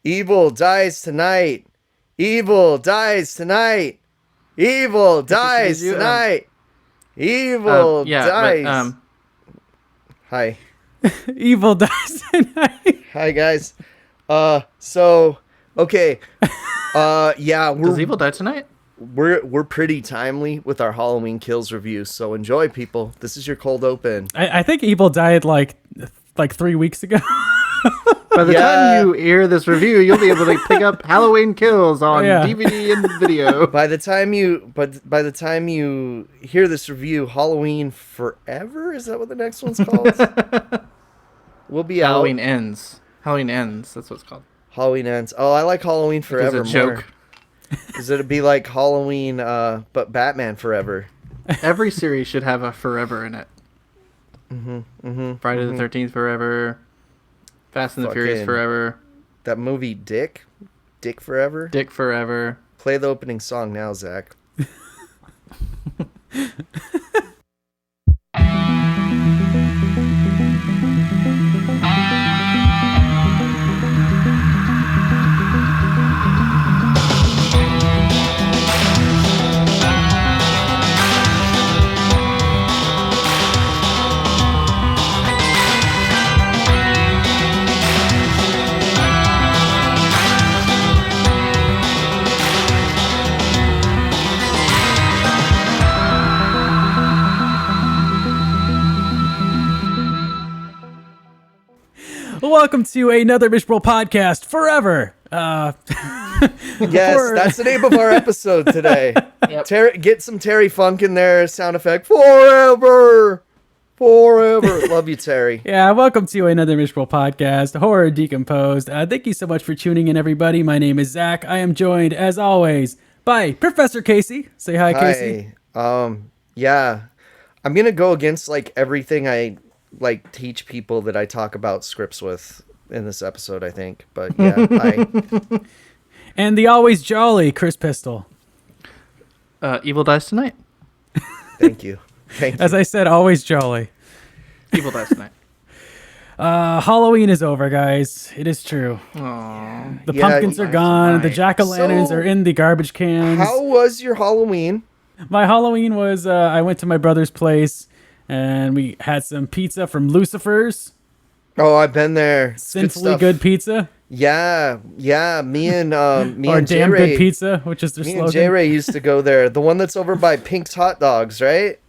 Evil dies tonight. Evil dies tonight. Evil dies tonight. Evil dies. Hi. Evil dies tonight. Hi, guys. Okay. Yeah, Does Evil die tonight? We're pretty timely with our Halloween Kills review, so enjoy, people. This is your cold open. I think Evil died like 3 weeks ago. By the time you hear this review, you'll be able to pick up Halloween Kills on DVD and video. By the time you hear this review, Halloween Forever, is that what the next one's called? We'll be Halloween out. Ends. Halloween Ends. That's what it's called. Halloween Ends. Oh, I like Halloween Forever It's a more. joke. Because it'd be like Halloween, but Batman Forever. Every series should have a Forever in it. Friday the 13th Forever. Fast and the Furious Forever. That movie Dick Forever. Dick Forever. Play the opening song now, Zach. Welcome to another Miserable Podcast Forever. Yes, that's the name of our episode today. Yep. Get some Terry Funk in there, sound effect. Forever. Love you, Terry. Yeah, welcome to another Miserable Podcast, Horror Decomposed. Thank you so much for tuning in, everybody. My name is Zach. I am joined, as always, by Professor Casey. Say hi, Casey. Yeah. I'm going to go against, everything I, teach people that I talk about scripts with in this episode, I think. But, yeah, hi. And the always jolly Kris Pistol. Evil dies tonight. Thank you. As I said, always jolly. Evil dies tonight. Halloween is over, guys. It is true. Aww. The pumpkins are gone. The jack-o'-lanterns are in the garbage cans. How was your Halloween? My Halloween was, I went to my brother's place, and we had some pizza from Lucifer's. Oh, I've been there. Sinfully good pizza. Yeah. Me and Damn J-Ray, good pizza, which is their me slogan. and J-Ray used to go there. The one that's over by Pink's Hot Dogs, right?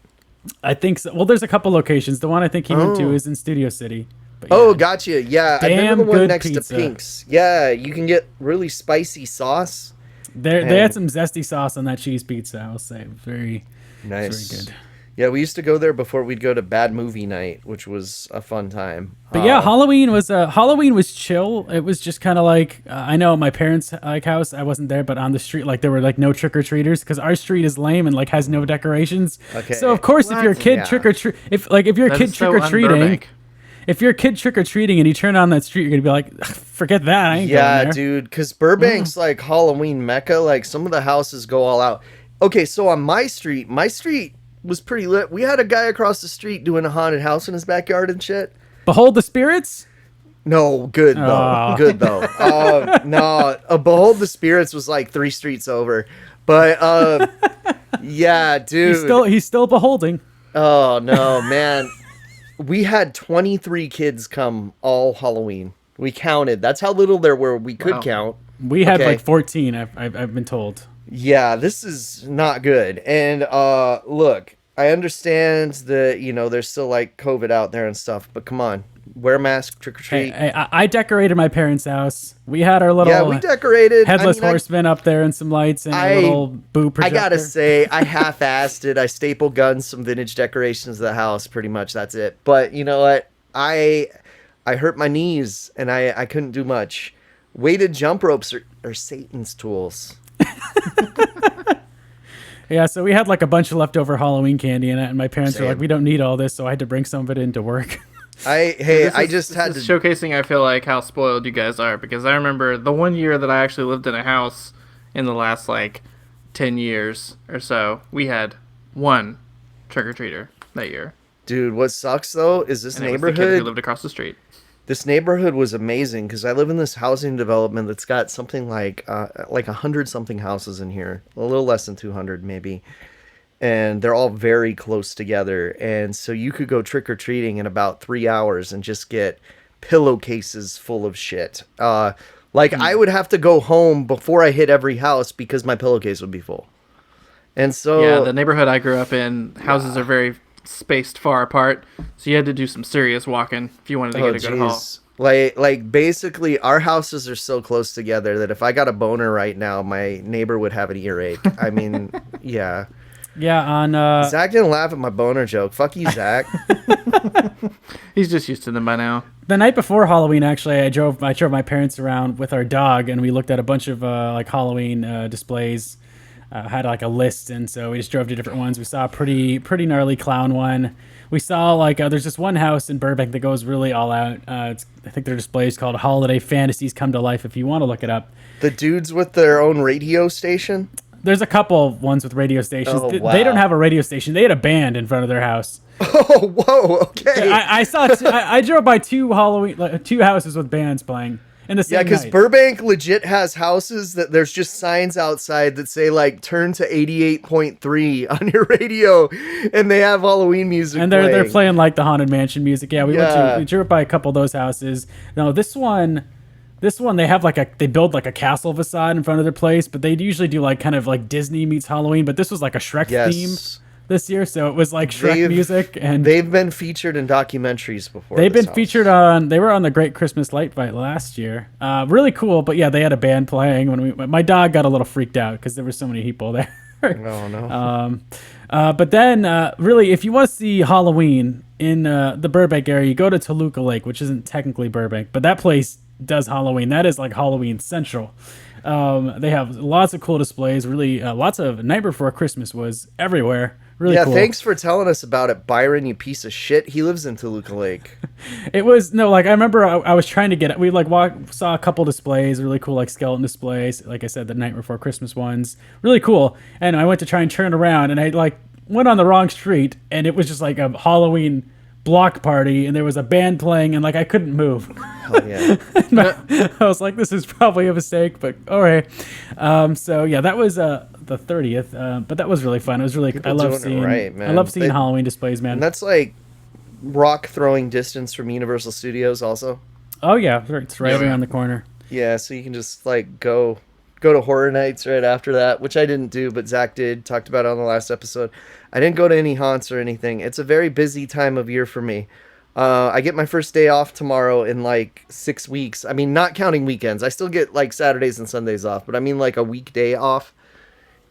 I think so. Well, there's a couple locations. The one I think he went to is in Studio City. But Oh, gotcha. Yeah, I've been to the one good next pizza. to Pink's. Yeah, you can get really spicy sauce. They had some zesty sauce on that cheese pizza, I will say. Very Nice. very good. Yeah, we used to go there before we'd go to Bad Movie Night, which was a fun time. But yeah, Halloween was chill. It was just kind of like I know my parents' house. I wasn't there, but on the street, there were no trick or treaters because our street is lame and has no decorations. Okay. So of course, if your kid trick or treat, if you're a kid trick or treating, if you're a kid trick or treating and you turn on that street, you're gonna be like, forget that. I ain't going there. Dude, because Burbank's Halloween mecca. Some of the houses go all out. Okay, so on my street was pretty lit. We had a guy across the street doing a haunted house in his backyard and shit. Behold the spirits. No, good though. Oh. Good though. No, Behold the Spirits was 3 streets over. But yeah, dude. He's still beholding. Oh no, man. We had 23 kids come all Halloween. We counted. That's how little there were. We could count. We had 14. I've been told. Yeah, this is not good. And look, I understand that there's still COVID out there and stuff, but come on, wear a mask, trick or treat. Hey, I decorated my parents' house. We had our little we decorated headless horseman up there and some lights and a little boo projector. I gotta say, I half-assed it. I staple gunned some vintage decorations of the house. Pretty much, that's it. But you know what? I hurt my knees and I couldn't do much. Weighted jump ropes are Satan's tools. Yeah, so we had a bunch of leftover Halloween candy in it, and my parents were Same. like, "We don't need all this," so I had to bring some of it into work. This is showcasing, I feel like, how spoiled you guys are, because I remember the one year that I actually lived in a house in the last 10 years or so, we had one trick-or-treater that year. Dude, what sucks though is this And it was the kid who neighborhood. lived across the street. this neighborhood was amazing because I live in this housing development that's got something like 100 something houses in here, a little less than 200 maybe. And they're all very close together. And so you could go trick-or-treating in about 3 hours and just get pillowcases full of shit. I would have to go home before I hit every house because my pillowcase would be full. And so... Yeah, the neighborhood I grew up in, houses are very spaced far apart. So you had to do some serious walking if you wanted to get a good haul. Like basically our houses are so close together that if I got a boner right now, my neighbor would have an earache. I mean, yeah. Yeah, on Zach didn't laugh at my boner joke. Fuck you, Zach. He's just used to them by now. The night before Halloween, actually, I drove my parents around with our dog, and we looked at a bunch of Halloween displays. Had like a list, and so we just drove to different ones. We saw a pretty gnarly clown one. We saw there's this one house in Burbank that goes really all out. I think their display is called Holiday Fantasies Come to Life. If you want to look it up, the dudes with their own radio station. There's a couple of ones with radio stations. Oh, wow. They don't have a radio station. They had a band in front of their house. Oh, whoa, okay. I saw. I drove by two houses with bands playing in the same night. Yeah, because Burbank legit has houses that there's just signs outside that say turn to 88.3 on your radio, and they have Halloween music. And they're playing the Haunted Mansion music. Yeah, we drove by a couple of those houses. No, this one they have they build a castle facade in front of their place, but they usually do kind of Disney meets Halloween, but this was a Shrek theme this year, so it was Shrek music, and they've been featured in documentaries before. They were on the Great Christmas Light Fight last year. Really cool, but yeah, they had a band playing my dog got a little freaked out because there were so many people there. Oh no. But then really, if you want to see Halloween in the Burbank area, you go to Toluca Lake, which isn't technically Burbank, but that place does Halloween. That is Halloween Central. They have lots of cool displays. Really, lots of Night Before Christmas was everywhere. Really cool. Thanks for telling us about it, Byron, you piece of shit. He lives in Toluca Lake. It was I remember I was trying to get it. We saw a couple displays, really cool skeleton displays. Like I said, the Night Before Christmas ones, really cool. And I went to try and turn around, and I went on the wrong street, and it was just a Halloween block party, and there was a band playing, and I couldn't move. Oh, yeah. I was like, this is probably a mistake, but all right. So yeah, that was the 30th, but that was really fun. It was really I love seeing Halloween displays, man. And that's rock throwing distance from Universal Studios also. Oh yeah, it's right around the corner. Yeah, so you can just go to Horror Nights right after that, which I didn't do, but Zach did. Talked about it on the last episode. I didn't go to any haunts or anything. It's a very busy time of year for me. I get my first day off tomorrow in 6 weeks. I mean, not counting weekends. I still get Saturdays and Sundays off, but I mean a weekday off.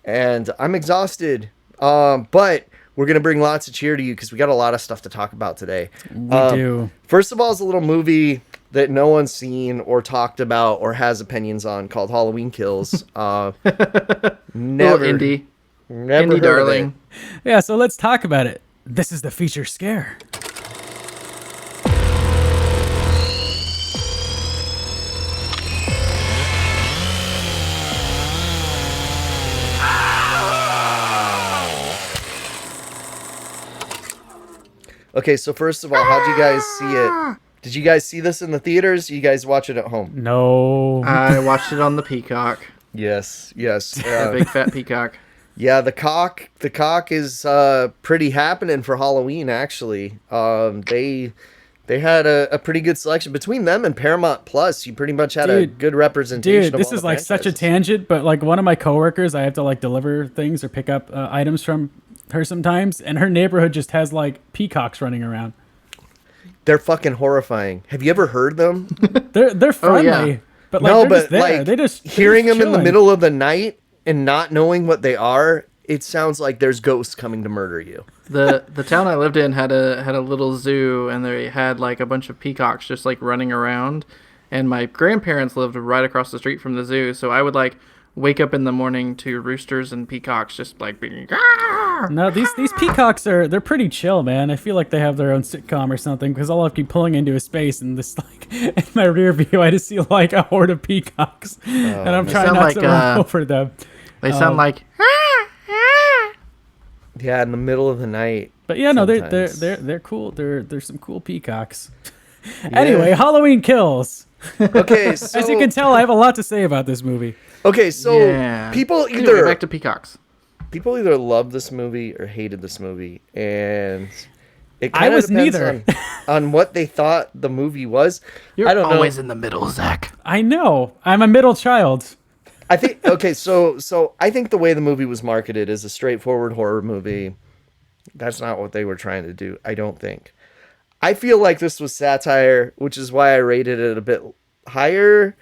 And I'm exhausted. But we're going to bring lots of cheer to you because we got a lot of stuff to talk about today. We do. First of all, it's a little movie that no one's seen or talked about or has opinions on called Halloween Kills. Never indie. Never indie darling. Yeah, so let's talk about it. This is the feature scare. Okay, so first of all, how'd you guys see it? Did you guys see this in the theaters? You guys watch it at home? No. I watched it on the Peacock. Yes. The big fat Peacock. Yeah, the cock is pretty happening for Halloween, actually. They had a pretty good selection. Between them and Paramount Plus, you pretty much had a good representation of this is such a tangent, but one of my coworkers, I have to deliver things or pick up items from her sometimes, and her neighborhood just has peacocks running around. They're fucking horrifying. Have you ever heard them? They're friendly, oh, yeah. but no, they're but just there. They're hearing just them in the middle of the night and not knowing what they are, it sounds like there's ghosts coming to murder you. The town I lived in had a little zoo, and they had a bunch of peacocks just running around. And my grandparents lived right across the street from the zoo, so I would wake up in the morning to roosters and peacocks just being. No, these peacocks they're pretty chill, man. I feel like they have their own sitcom or something because I'll keep pulling into a space and this in my rear view I just see a horde of peacocks and I'm trying not to run over them. They sound yeah, in the middle of the night. But yeah, no, they're cool. They're some cool peacocks. Anyway, Halloween Kills. Okay, so as you can tell, I have a lot to say about this movie. Okay, so people either back to peacocks. People either loved this movie or hated this movie, and it I kind of was depends neither. on what they thought the movie was. You're I don't always know. in the middle, Zach. I know. I'm a middle child. I think okay, so I think the way the movie was marketed is a straightforward horror movie. That's not what they were trying to do, I don't think. I feel like this was satire, which is why I rated it a bit higher.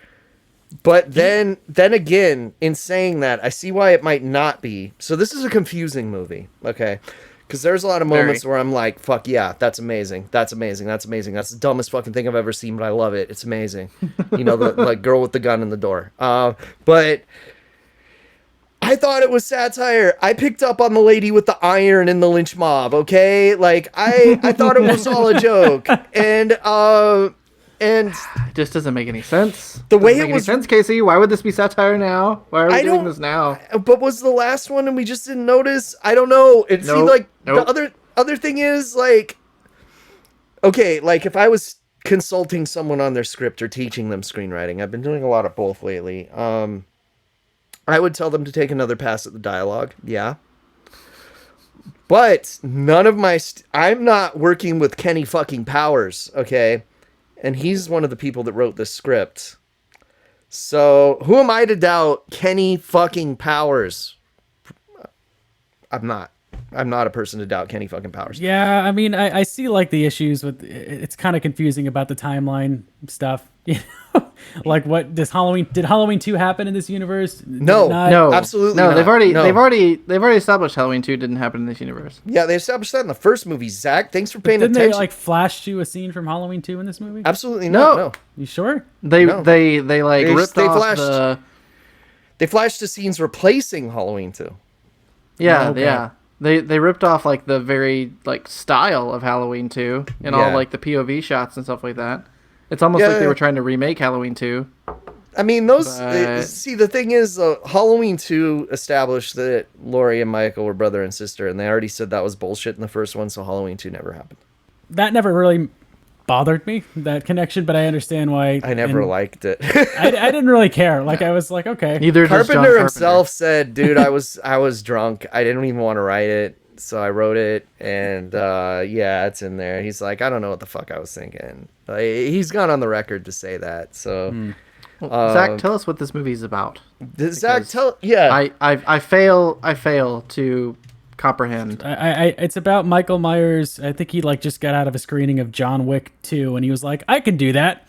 But then again, in saying that, I see why it might not be. So this is a confusing movie, okay? Because there's a lot of moments where I'm like, fuck yeah, that's amazing. That's amazing. That's amazing. That's the dumbest fucking thing I've ever seen, but I love it. It's amazing. You know, the like girl with the gun in the door. But I thought it was satire. I picked up on the lady with the iron in the lynch mob, okay? Like, I thought it was all a joke. And it just doesn't make any sense. The way it was sense, Casey. Why would this be satire now? Why are we doing this now? But was the last one and we just didn't notice? I don't know. It seemed like the other thing is like, okay, like if I was consulting someone on their script or teaching them screenwriting, I've been doing a lot of both lately. I would tell them to take another pass at the dialogue. Yeah. But none of my I'm not working with Kenny fucking Powers, okay? And he's one of the people that wrote this script. So, who am I to doubt Kenny fucking Powers? I'm not a person to doubt Kenny fucking Powers. Yeah, I mean, I see like the issues with it's kind of confusing about the timeline stuff. You know, like what did Halloween 2 happen in this universe? No, absolutely no. not. They've already established Halloween 2 didn't happen in this universe. Yeah, they established that in the first movie. Zach, thanks for paying Didn't attention. They like flash to a scene from Halloween 2 in this movie? Absolutely not. No. You sure? They ripped off the. They flashed to scenes replacing Halloween 2. Yeah, yeah. They ripped off like the very like style of Halloween 2 and all like the POV shots and stuff like that. It's almost like they were trying to remake Halloween 2. I mean, see, the thing is, Halloween 2 established that Laurie and Michael were brother and sister, and they already said that was bullshit in the first one, so Halloween 2 never happened. That never really bothered me, that connection, but I understand why. I never liked it. I didn't really care. Like, I was like, okay. Neither does John Carpenter himself said, dude, I was drunk. I didn't even want to write it, so I wrote it, and it's in there. He's like, I don't know what the fuck I was thinking. He's gone on the record to say that, so... Well, Zach, tell us what this movie is about. Zach, I fail to comprehend. It's about Michael Myers. I think he like just got out of a screening of John Wick 2, and he was like, I can do that.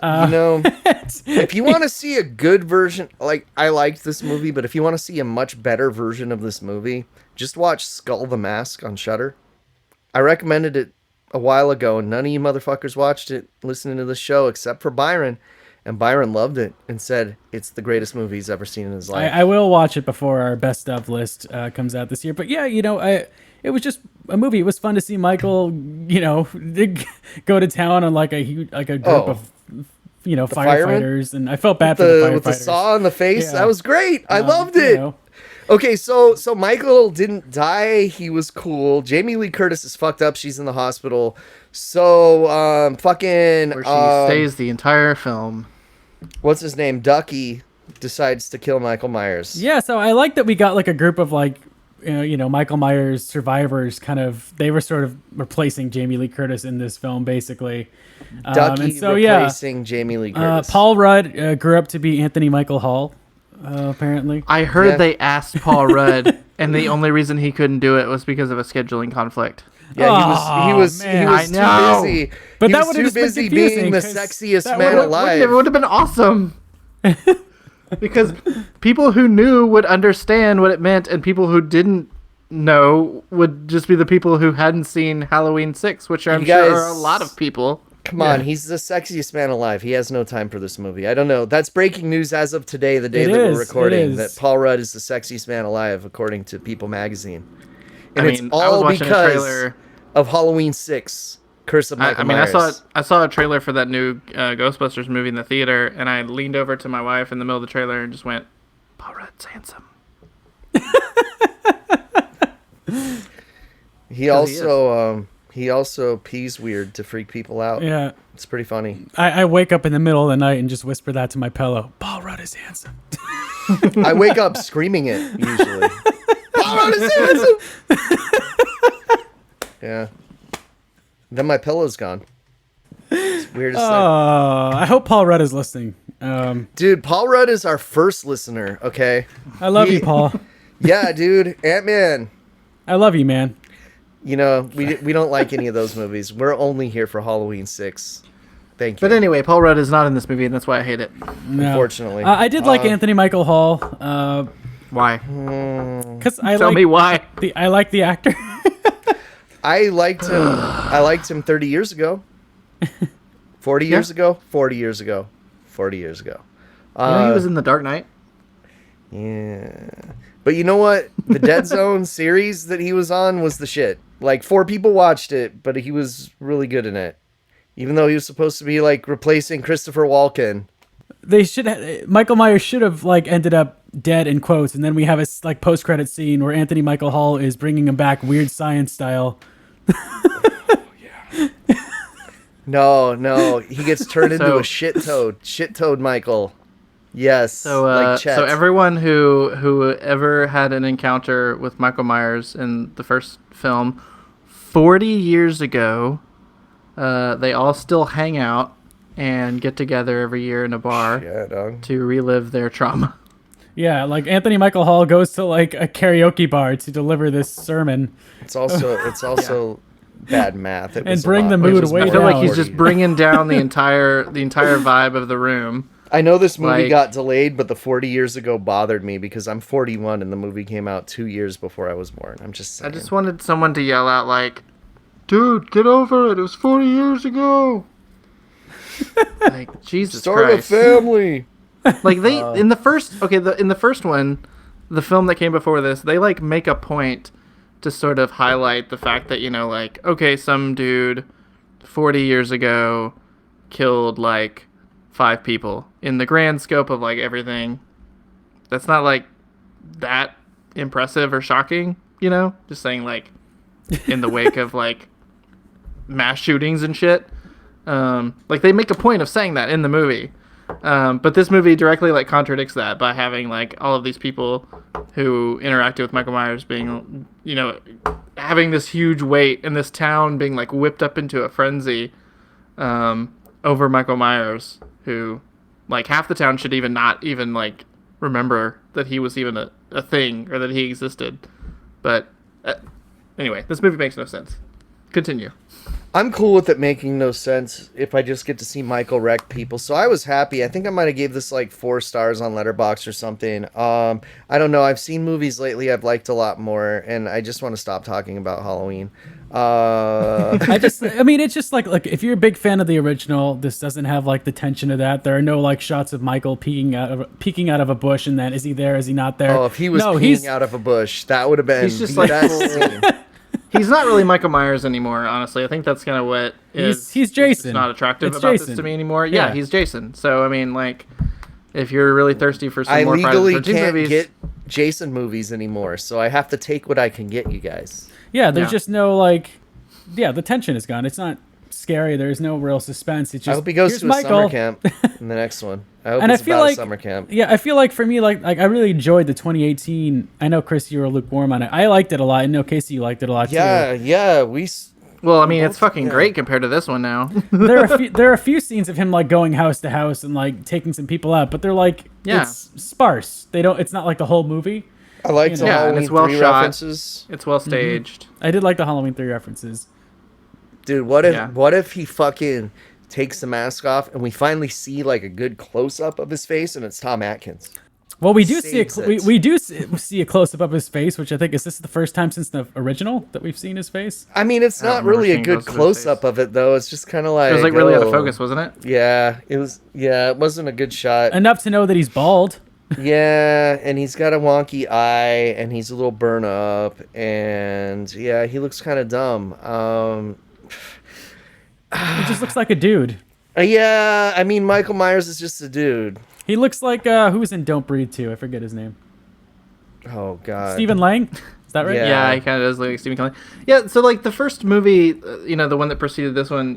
If you want to see a good version, like I liked this movie, but if you want to see a much better version of this movie, just watch Skull the Mask on Shudder. I recommended it a while ago, and none of you motherfuckers watched it listening to the show except for Byron. And Byron loved it and said it's the greatest movie he's ever seen in his life. I will watch it before our best of list comes out this year. But yeah, it was just a movie. It was fun to see Michael, go to town on like a group of firefighters, and I felt bad for the firefighters with the saw in the face. Yeah. That was great. I loved it. Okay, so Michael didn't die. He was cool. Jamie Lee Curtis is fucked up. She's in the hospital. So where she stays the entire film. What's his name? Ducky decides to kill Michael Myers. Yeah, so I like that we got like a group of like Michael Myers survivors. Kind of, they were sort of replacing Jamie Lee Curtis in this film, basically. Ducky replacing Jamie Lee Curtis. Paul Rudd grew up to be Anthony Michael Hall. Apparently, I heard they asked Paul Rudd, and the only reason he couldn't do it was because of a scheduling conflict. Yeah, he was too busy. But he that was would have too busy being the sexiest man alive. It would have been awesome. Because people who knew would understand what it meant, and people who didn't know would just be the people who hadn't seen Halloween 6, which I'm sure are a lot of people. Come on, he's the sexiest man alive. He has no time for this movie. I don't know. That's breaking news as of today, the day we're recording, that Paul Rudd is the sexiest man alive, according to People magazine. And it's all because of Halloween 6, Curse of Michael Myers. I saw a trailer for that new Ghostbusters movie in the theater, and I leaned over to my wife in the middle of the trailer and just went, Paul Rudd's handsome. He also... He also pees weird to freak people out. Yeah. It's pretty funny. I wake up in the middle of the night and just whisper that to my pillow. Paul Rudd is handsome. I wake up screaming it, usually. Paul Rudd is handsome! Yeah. Then my pillow's gone. It's weird as I hope Paul Rudd is listening. Dude, Paul Rudd is our first listener, okay? I love you, Paul. Yeah, dude. Ant-Man. I love you, man. You know, we don't like any of those movies. We're only here for Halloween 6. Thank you. But anyway, Paul Rudd is not in this movie, and that's why I hate it. No. Unfortunately. I did like Anthony Michael Hall. Why? Because Tell me why. I like the actor. I liked him 30 years ago. 40 years ago? 40 years ago. 40 years ago. You know he was in The Dark Knight? Yeah. But you know what? The Dead Zone series that he was on was the shit. Like, 4 people watched it, but he was really good in it. Even though he was supposed to be, like, replacing Christopher Walken. Michael Myers should have, like, ended up dead in quotes, and then we have a, like, post-credit scene where Anthony Michael Hall is bringing him back Weird Science style. No. He gets turned into a shit-toad. Shit-toad Michael. Yes. So everyone who ever had an encounter with Michael Myers in the first film, 40 years ago, they all still hang out and get together every year in a bar to relive their trauma. Yeah, like Anthony Michael Hall goes to like a karaoke bar to deliver this sermon. It's also bad math. And bring the mood way down. I feel like he's just bringing down the entire vibe of the room. I know this movie got delayed, but the 40 years ago bothered me because I'm 41 and the movie came out 2 years before I was born. I'm just saying. I just wanted someone to yell out like, "Dude, get over it! It was 40 years ago." Like, Jesus Start Christ. a family. Like in the first one, the film that came before this, they like make a point to sort of highlight the fact that, you know, like, okay, some dude 40 years ago killed like 5 people. In the grand scope of like everything, that's not like that impressive or shocking, you know? Just saying, like, in the wake of like mass shootings and shit. Like, they make a point of saying that in the movie. But this movie directly like contradicts that by having like all of these people who interacted with Michael Myers being, you know, having this huge weight, and this town being like whipped up into a frenzy over Michael Myers, who like half the town should even not even like remember that he was even a thing or that he existed. But anyway, this movie makes no sense. Continue. I'm cool with it making no sense if I just get to see Michael wreck people. So I was happy. I think I might have gave this like 4 stars on Letterboxd or something. I don't know. I've seen movies lately I've liked a lot more, and I just want to stop talking about Halloween. It's just like if you're a big fan of the original, this doesn't have like the tension of that. There are no like shots of Michael peeking out of a bush, and then is he there? Is he not there? Oh, if he was peeking out of a bush, that would have been the best scene. He's not really Michael Myers anymore, honestly. I think that's kind of what is. He's Jason. It's not attractive about this to me anymore. Yeah, he's Jason. So I mean, like, if you're really thirsty for some more Friday the 13th movies, I legally can't get Jason movies anymore, so I have to take what I can get, you guys. Yeah, there's just no like, the tension is gone. It's not scary. There's no real suspense. It's just, I hope he goes to a summer camp in the next one. I hope it's about a summer camp. Yeah, I feel like for me, like I really enjoyed the 2018. I know, Chris, you were lukewarm on it. I liked it a lot. I know, Casey, you liked it a lot too. Yeah. Well, I mean, it's fucking great compared to this one now. there are a few scenes of him like going house to house and like taking some people out, but they're like it's sparse. It's not like the whole movie. I liked the Halloween and it's well 3 shot. references. It's well staged. I did like the Halloween 3 references. Dude, what if he fucking takes the mask off and we finally see like a good close up of his face and it's Tom Atkins? Well, we do see a close up of his face, which I think is the first time since the original that we've seen his face. I mean, it's not really a good close up of it though. It's just kind of like it was like really out of focus, wasn't it? Yeah, it was. Yeah, it wasn't a good shot. Enough to know that he's bald. Yeah, and he's got a wonky eye, and he's a little burn up, and yeah, he looks kind of dumb. He just looks like a dude. Yeah, I mean, Michael Myers is just a dude. He looks like who's in Don't Breathe 2? I forget his name. Oh God, Stephen Lang. Is that right? Yeah, he kind of does look like Stephen Kelly. Yeah, so like the first movie, the one that preceded this one,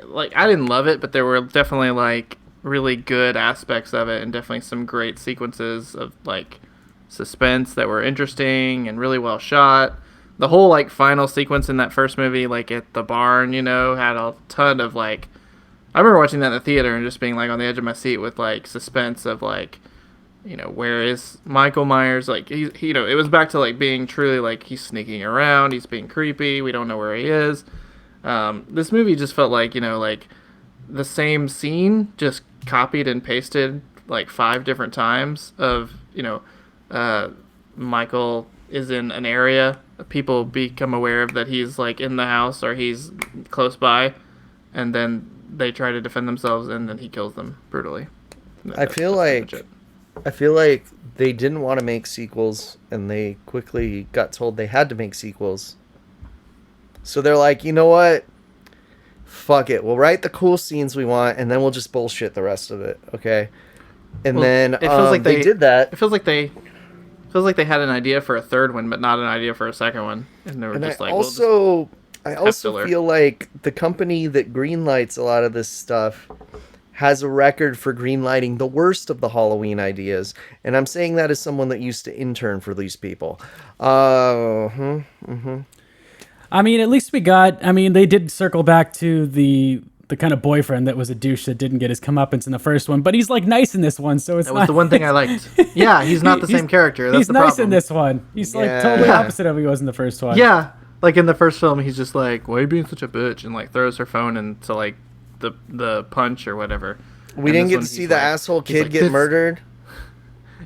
like I didn't love it, but there were definitely like really good aspects of it, and definitely some great sequences of like suspense that were interesting and really well shot. The whole like final sequence in that first movie, like at the barn, had a ton of like. I remember watching that in the theater and just being like on the edge of my seat with like suspense of like. Where is Michael Myers? Like, it was back to, like, being truly, like, he's sneaking around, he's being creepy, we don't know where he is. This movie just felt like, like, the same scene, just copied and pasted, like, 5 different times of, Michael is in an area, people become aware of that he's, like, in the house or he's close by, and then they try to defend themselves, and then he kills them brutally. I feel like they didn't want to make sequels, and they quickly got told they had to make sequels. So they're like, you know what? Fuck it. We'll write the cool scenes we want, and then we'll just bullshit the rest of it, okay? And then it feels like they did that. It feels like they had an idea for a third one, but not an idea for a second one. And they were just I also feel like the company that greenlights a lot of this stuff has a record for greenlighting the worst of the Halloween ideas. And I'm saying that as someone that used to intern for these people. I mean, at least they did circle back to the kind of boyfriend that was a douche that didn't get his comeuppance in the first one, but he's like nice in this one, so it's that was the one thing I liked. Yeah, he's not the same character. That's he's the nice problem. in this one. He's like totally opposite of he was in the first one. Yeah, like in the first film, he's just like, "Why are you being such a bitch?" and like throws her phone into like the punch or whatever. We didn't get to see the asshole kid get murdered.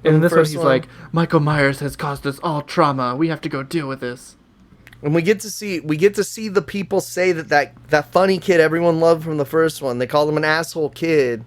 And in this one, he's like, Michael Myers has caused us all trauma. We have to go deal with this. And we get to see the people say that funny kid everyone loved from the first one. They called him an asshole kid.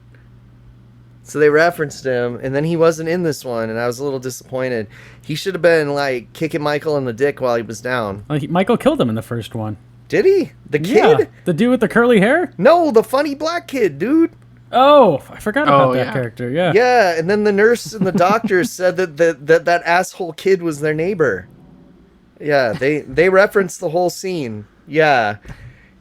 So they referenced him, and then he wasn't in this one, and I was a little disappointed. He should have been like kicking Michael in the dick while he was down. Michael killed him in the first one. Did he? The kid? Yeah, the dude with the curly hair? No, the funny black kid, dude. Oh, I forgot about that character. Yeah. Yeah, and then the nurse and the doctor said that asshole kid was their neighbor. Yeah, they referenced the whole scene. Yeah.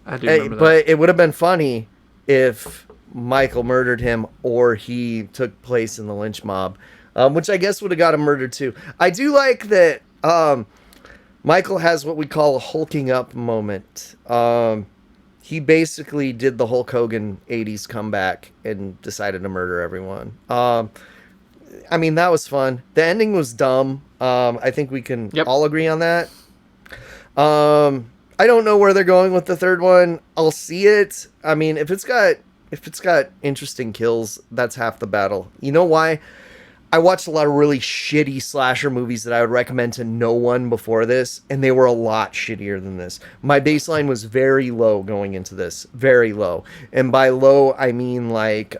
I do remember that. But it would have been funny if Michael murdered him or he took place in the lynch mob, which I guess would have got him murdered too. I do like that Michael has what we call a hulking up moment. He basically did the Hulk Hogan 80s comeback and decided to murder everyone. I mean, that was fun. The ending was dumb. I think we can all agree on that. I don't know where they're going with the third one. I'll see it. I mean, if it's got interesting kills, that's half the battle. You know why? I watched a lot of really shitty slasher movies that I would recommend to no one before this, and they were a lot shittier than this. My baseline was very low going into this. Very low. And by low, I mean like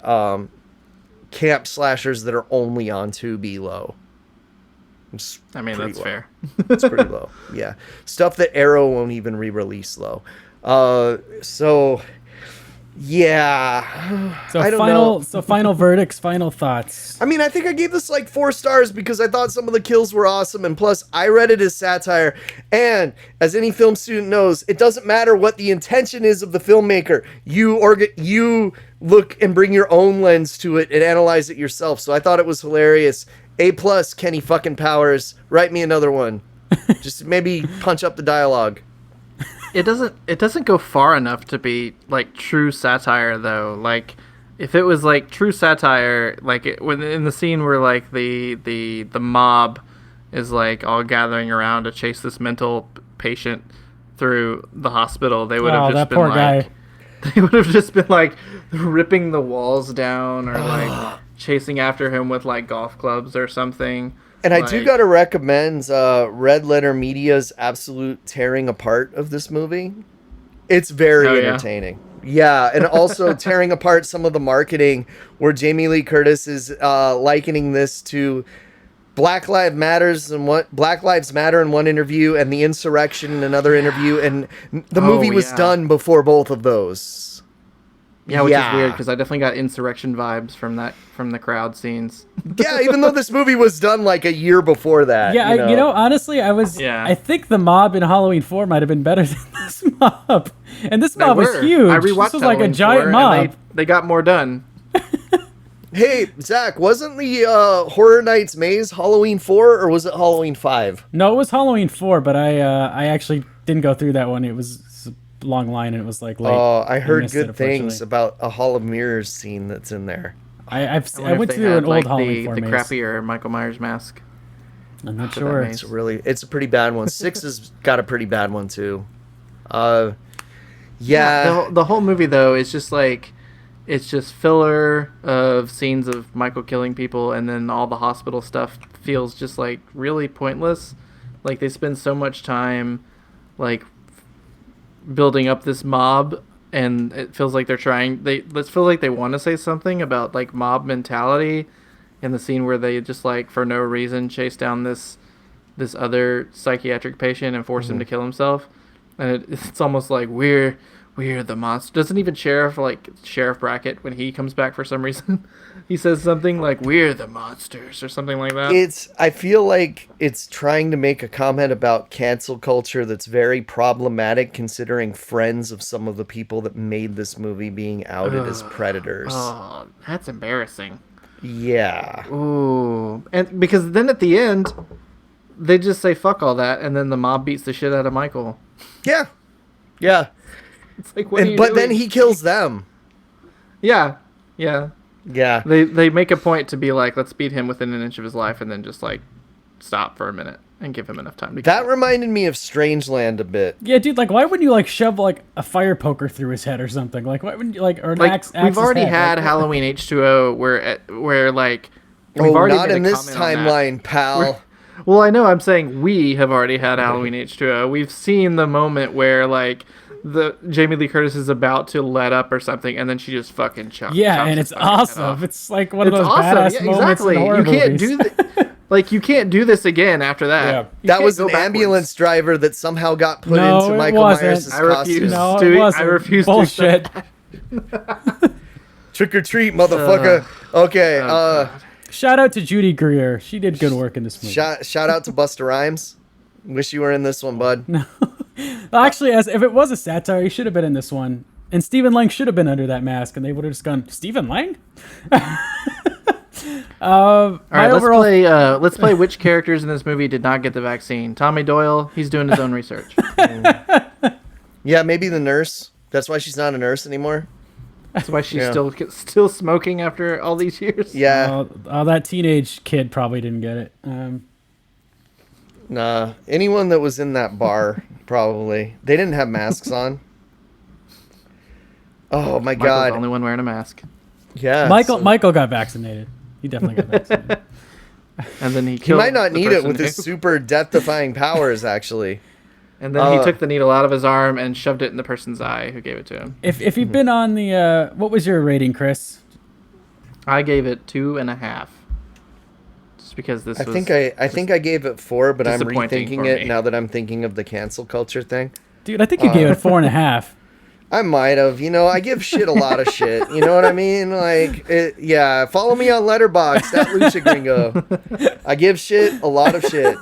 camp slashers that are only on Tubi low. I mean, that's fair. It's pretty low. Yeah. Stuff that Arrow won't even re-release low. So... yeah. So I don't know. So final verdicts, final thoughts. I mean, I think I gave this like 4 stars because I thought some of the kills were awesome, and plus I read it as satire. And as any film student knows, it doesn't matter what the intention is of the filmmaker. You look and bring your own lens to it and analyze it yourself. So I thought it was hilarious. A+, Kenny fucking Powers. Write me another one. Just maybe punch up the dialogue. It doesn't go far enough to be like true satire though. Like if it was like true satire, like when in the scene where like the mob is like all gathering around to chase this mental patient through the hospital, they would have just been like guy. They would have just been like ripping the walls down or like chasing after him with like golf clubs or something. And I do got to recommend Red Letter Media's absolute tearing apart of this movie. It's very entertaining. Yeah, and also tearing apart some of the marketing where Jamie Lee Curtis is likening this to Black Lives Matter in one interview and the insurrection in another interview, and the movie was done before both of those. Yeah, which is weird because I definitely got insurrection vibes from the crowd scenes. Yeah, even though this movie was done like a year before that. Yeah, honestly, I think the mob in Halloween 4 might have been better than this mob. And this mob was huge. I rewatched this was like a giant mob. They got more done. Hey, Zach, wasn't the Horror Nights Maze Halloween 4 or was it Halloween 5? No, it was Halloween 4, but I actually didn't go through that one. It was a long line and it was like late. Oh, I heard good things about a Hall of Mirrors scene that's in there. I went through an old Halloween 4 the maze. crappier Michael Myers mask. I'm not sure. It's a pretty bad one. 6 has got a pretty bad one too. The whole movie though is just like, it's just filler of scenes of Michael killing people, and then all the hospital stuff feels just like really pointless. Like they spend so much time like building up this mob, and it feels like let's feel like they want to say something about like mob mentality in the scene where they just like for no reason chase down this other psychiatric patient and force him to kill himself. And it's almost like we're the monster. Doesn't even Sheriff Brackett, when he comes back for some reason, he says something like we're the monsters or something like that. I feel like it's trying to make a comment about cancel culture that's very problematic, considering friends of some of the people that made this movie being outed as predators. Oh, that's embarrassing. Yeah. Ooh. And because then at the end they just say fuck all that, and then the mob beats the shit out of Michael. Yeah. It's like, what are you doing? Then he kills them. Yeah. They make a point to be like, let's beat him within an inch of his life, and then just like stop for a minute and give him enough time to. That reminded me of Strangeland a bit. Yeah, dude. Like, why wouldn't you like shove like a fire poker through his head or something? Like, why wouldn't you like or like axe we've already his head? had Halloween H2O where like we've already not in this timeline, pal. Well, I know. I'm saying we have already had Halloween H2O. We've seen the moment where like the Jamie Lee Curtis is about to let up or something, and then she just fucking chops. Yeah, and it's awesome. It's like one of those badass moments in horror You can't movies. do you can't do this again after that. Yeah. That was an ambulance driver that somehow got put into Michael Myers' costume. It wasn't. I refuse Bullshit. to accept that. Trick or treat, motherfucker. Okay. Shout out to Judy Greer. She did good work in this movie. Shout out to Busta Rhymes. Wish you were in this one, bud. No. Actually, if it was a satire, he should have been in this one. And Stephen Lang should have been under that mask, and they would have just gone, Stephen Lang? All right, let's play which characters in this movie did not get the vaccine. Tommy Doyle, he's doing his own research. Yeah, maybe the nurse. That's why she's not a nurse anymore. That's why she's still smoking after all these years. Yeah. That teenage kid probably didn't get it. Nah, anyone that was in that bar, probably. They didn't have masks on. Oh my Michael's God. the only one wearing a mask. Yeah. Michael got vaccinated. He definitely got vaccinated. And then he might not need it with his super death-defying powers, actually. And then he took the needle out of his arm and shoved it in the person's eye who gave it to him. If you've been on the what was your rating, Chris? I gave it 2.5. Just because I think I gave it 4, but I'm rethinking it now that I'm thinking of the cancel culture thing. Dude, I think you gave it 4.5. I might have. I give shit a lot of shit. You know what I mean? Like, follow me on Letterboxd at Lucha Gringo. I give shit a lot of shit.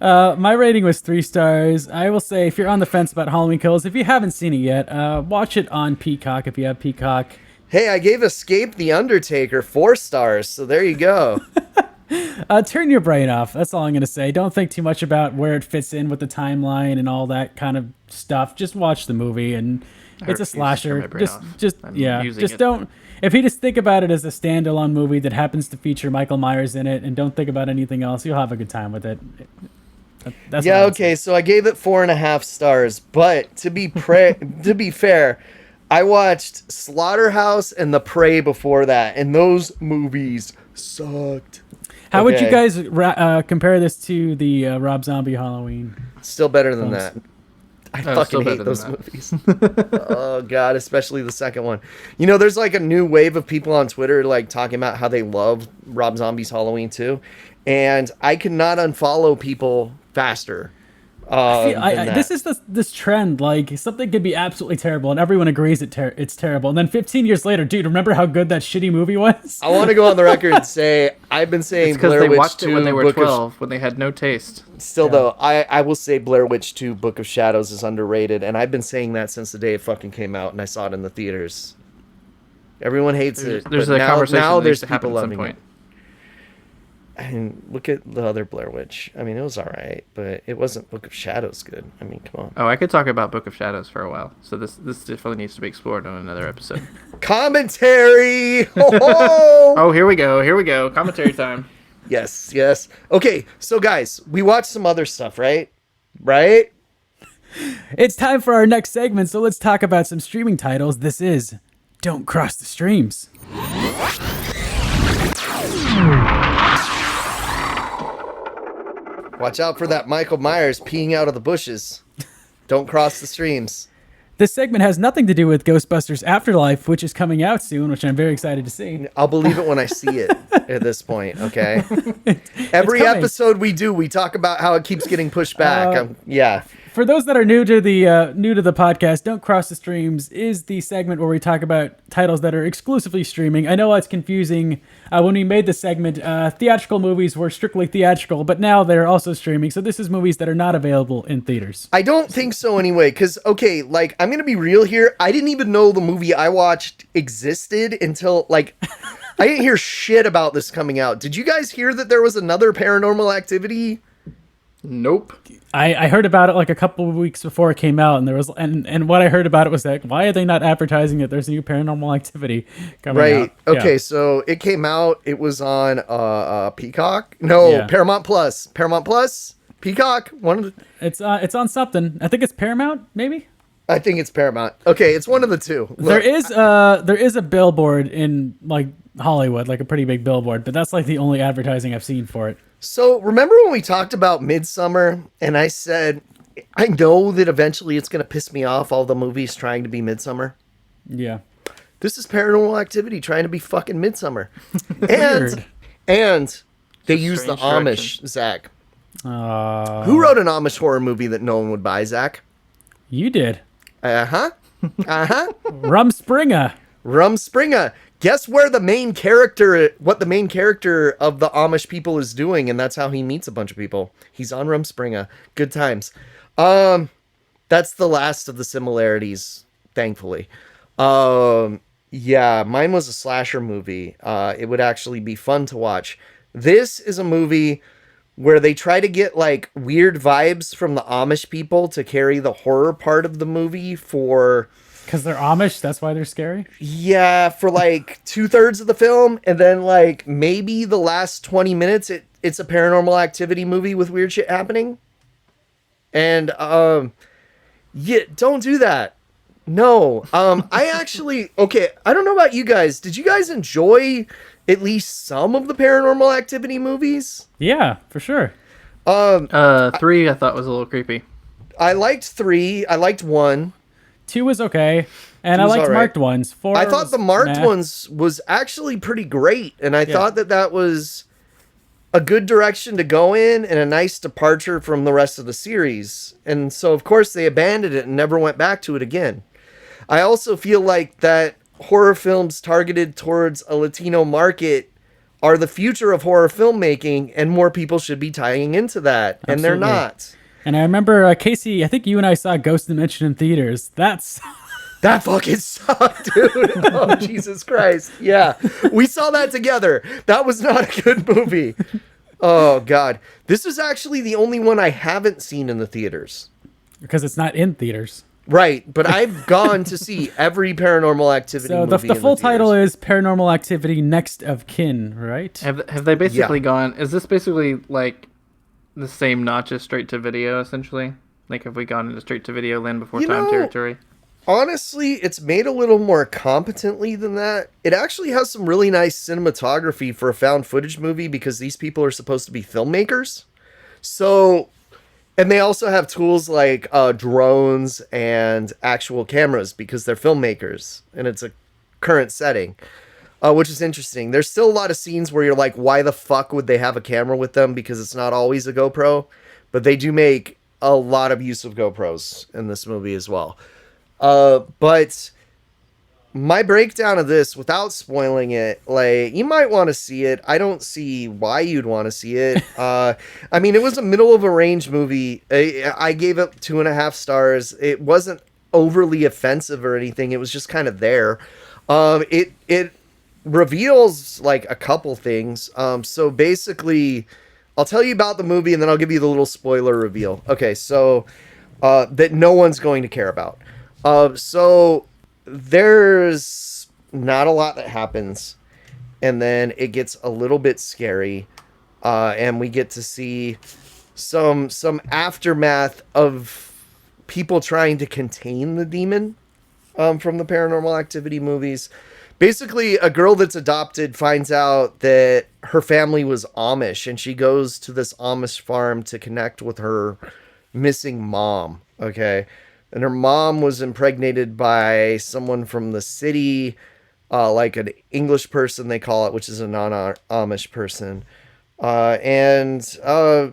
My rating was 3 stars. I will say, if you're on the fence about Halloween Kills, if you haven't seen it yet, watch it on Peacock if you have Peacock. Hey, I gave Escape the Undertaker 4 stars, so there you go. Turn your brain off. That's all I'm going to say. Don't think too much about where it fits in with the timeline and all that kind of stuff. Just watch the movie, and it's a slasher. Just don't. If you just think about it as a standalone movie that happens to feature Michael Myers in it, and don't think about anything else, you'll have a good time with it. That's okay. So I gave it 4.5 stars, but to be fair, I watched Slaughterhouse and The Prey before that, and those movies sucked. How would you guys compare this to the Rob Zombie Halloween? Still better than that. I fucking hate those movies. Oh, God, especially the second one. There's like a new wave of people on Twitter like talking about how they love Rob Zombie's Halloween too. And I could not unfollow people faster. This is this trend. Like, something could be absolutely terrible, and everyone agrees it's terrible. And then 15 years later, dude, remember how good that shitty movie was? I want to go on the record and say I've been saying because Blair they Witch watched 2, it when they were Book 12, when they had no taste. Still, though, I will say Blair Witch 2, Book of Shadows is underrated, and I've been saying that since the day it fucking came out, and I saw it in the theaters. Everyone hates it. There's but a conversation now that there's needs to happen people at some loving point. it. And look at the other Blair Witch. I mean, it was all right, but it wasn't Book of Shadows good. I mean, come on. Oh, I could talk about Book of Shadows for a while. So this definitely needs to be explored on another episode. Commentary! Oh, here we go. Commentary time. Yes. Okay, so guys, we watched some other stuff, right? Right? It's time for our next segment, so let's talk about some streaming titles. This is Don't Cross the Streams. Watch out for that Michael Myers peeing out of the bushes. Don't cross the streams. This segment has nothing to do with Ghostbusters Afterlife, which is coming out soon, which I'm very excited to see. I'll believe it when I see it at this point, okay? Every episode we do, we talk about how it keeps getting pushed back. Yeah. For those that are new to the podcast, Don't Cross the Streams is the segment where we talk about titles that are exclusively streaming. I know it's confusing. When we made this segment, theatrical movies were strictly theatrical, but now they're also streaming. So this is movies that are not available in theaters. I don't think so anyway, because, okay, like, I'm going to be real here. I didn't even know the movie I watched existed until, like, I didn't hear shit about this coming out. Did you guys hear that there was another Paranormal Activity? Nope. I heard about it like a couple of weeks before it came out, and there was and what I heard about it was that why are they not advertising that there's a new Paranormal Activity coming out? Right. Okay, yeah. So it came out. It was on Peacock. No, yeah. Paramount Plus. Peacock. One of the. It's on something. I think it's Paramount. Maybe. I think it's Paramount. Okay, it's one of the two. Look, there is a billboard in like Hollywood, like a pretty big billboard, but that's like the only advertising I've seen for it. So remember when we talked about Midsommar and I said, I know that eventually it's going to piss me off, all the movies trying to be Midsommar? Yeah. This is Paranormal Activity trying to be fucking Midsommar. and they use the Amish, Zach. Who wrote an Amish horror movie that no one would buy, Zach? You did. Rumspringa. Guess where what the main character of the Amish people is doing, and that's how he meets a bunch of people. He's on Rumspringa. Good times. That's the last of the similarities, thankfully. Yeah, mine was a slasher movie. It would actually be fun to watch. This is a movie where they try to get like weird vibes from the Amish people to carry the horror part of the movie for... Because they're Amish, that's why they're scary? Yeah, for like 2/3 of the film, and then like maybe the last 20 minutes, it's a Paranormal Activity movie with weird shit happening. And yeah, don't do that. No. I actually, okay, I don't know about you guys. Did you guys enjoy at least some of the Paranormal Activity movies? Yeah, for sure. 3 I thought was a little creepy. I liked 3. I liked 1. 2 was okay, and I liked marked ones. 4 I thought the marked ones was actually pretty great, and I thought that was a good direction to go in and a nice departure from the rest of the series. And so, of course, they abandoned it and never went back to it again. I also feel like that horror films targeted towards a Latino market are the future of horror filmmaking, and more people should be tying into that, and they're not. And I remember, Casey, I think you and I saw Ghost Dimension in theaters. That fucking sucked, dude. Oh, Jesus Christ. Yeah. We saw that together. That was not a good movie. Oh, God. This is actually the only one I haven't seen in the theaters. Because it's not in theaters. Right. But I've gone to see every Paranormal Activity movie. So the full title is Paranormal Activity Next of Kin, right? Have they basically gone... Is this basically, like... the same notch as straight to video, essentially? Like, have we gone into straight to video land before time territory? Honestly, it's made a little more competently than that. It actually has some really nice cinematography for a found footage movie because these people are supposed to be filmmakers. So, and they also have tools like drones and actual cameras because they're filmmakers and it's a current setting. Which is interesting. There's still a lot of scenes where you're like, why the fuck would they have a camera with them? Because it's not always a GoPro. But they do make a lot of use of GoPros in this movie as well. But my breakdown of this, without spoiling it, like, you might want to see it. I don't see why you'd want to see it. I mean, it was a middle of a range movie. I gave it 2.5 stars. It wasn't overly offensive or anything. It was just kind of there. It reveals like a couple things. So basically, I'll tell you about the movie and then I'll give you the little spoiler reveal. Okay, so that no one's going to care about. So there's not a lot that happens, and then it gets a little bit scary, and we get to see some aftermath of people trying to contain the demon from the Paranormal Activity movies. Basically, a girl that's adopted finds out that her family was Amish, and she goes to this Amish farm to connect with her missing mom, okay? And her mom was impregnated by someone from the city, like an English person, they call it, which is a non-Amish person. And her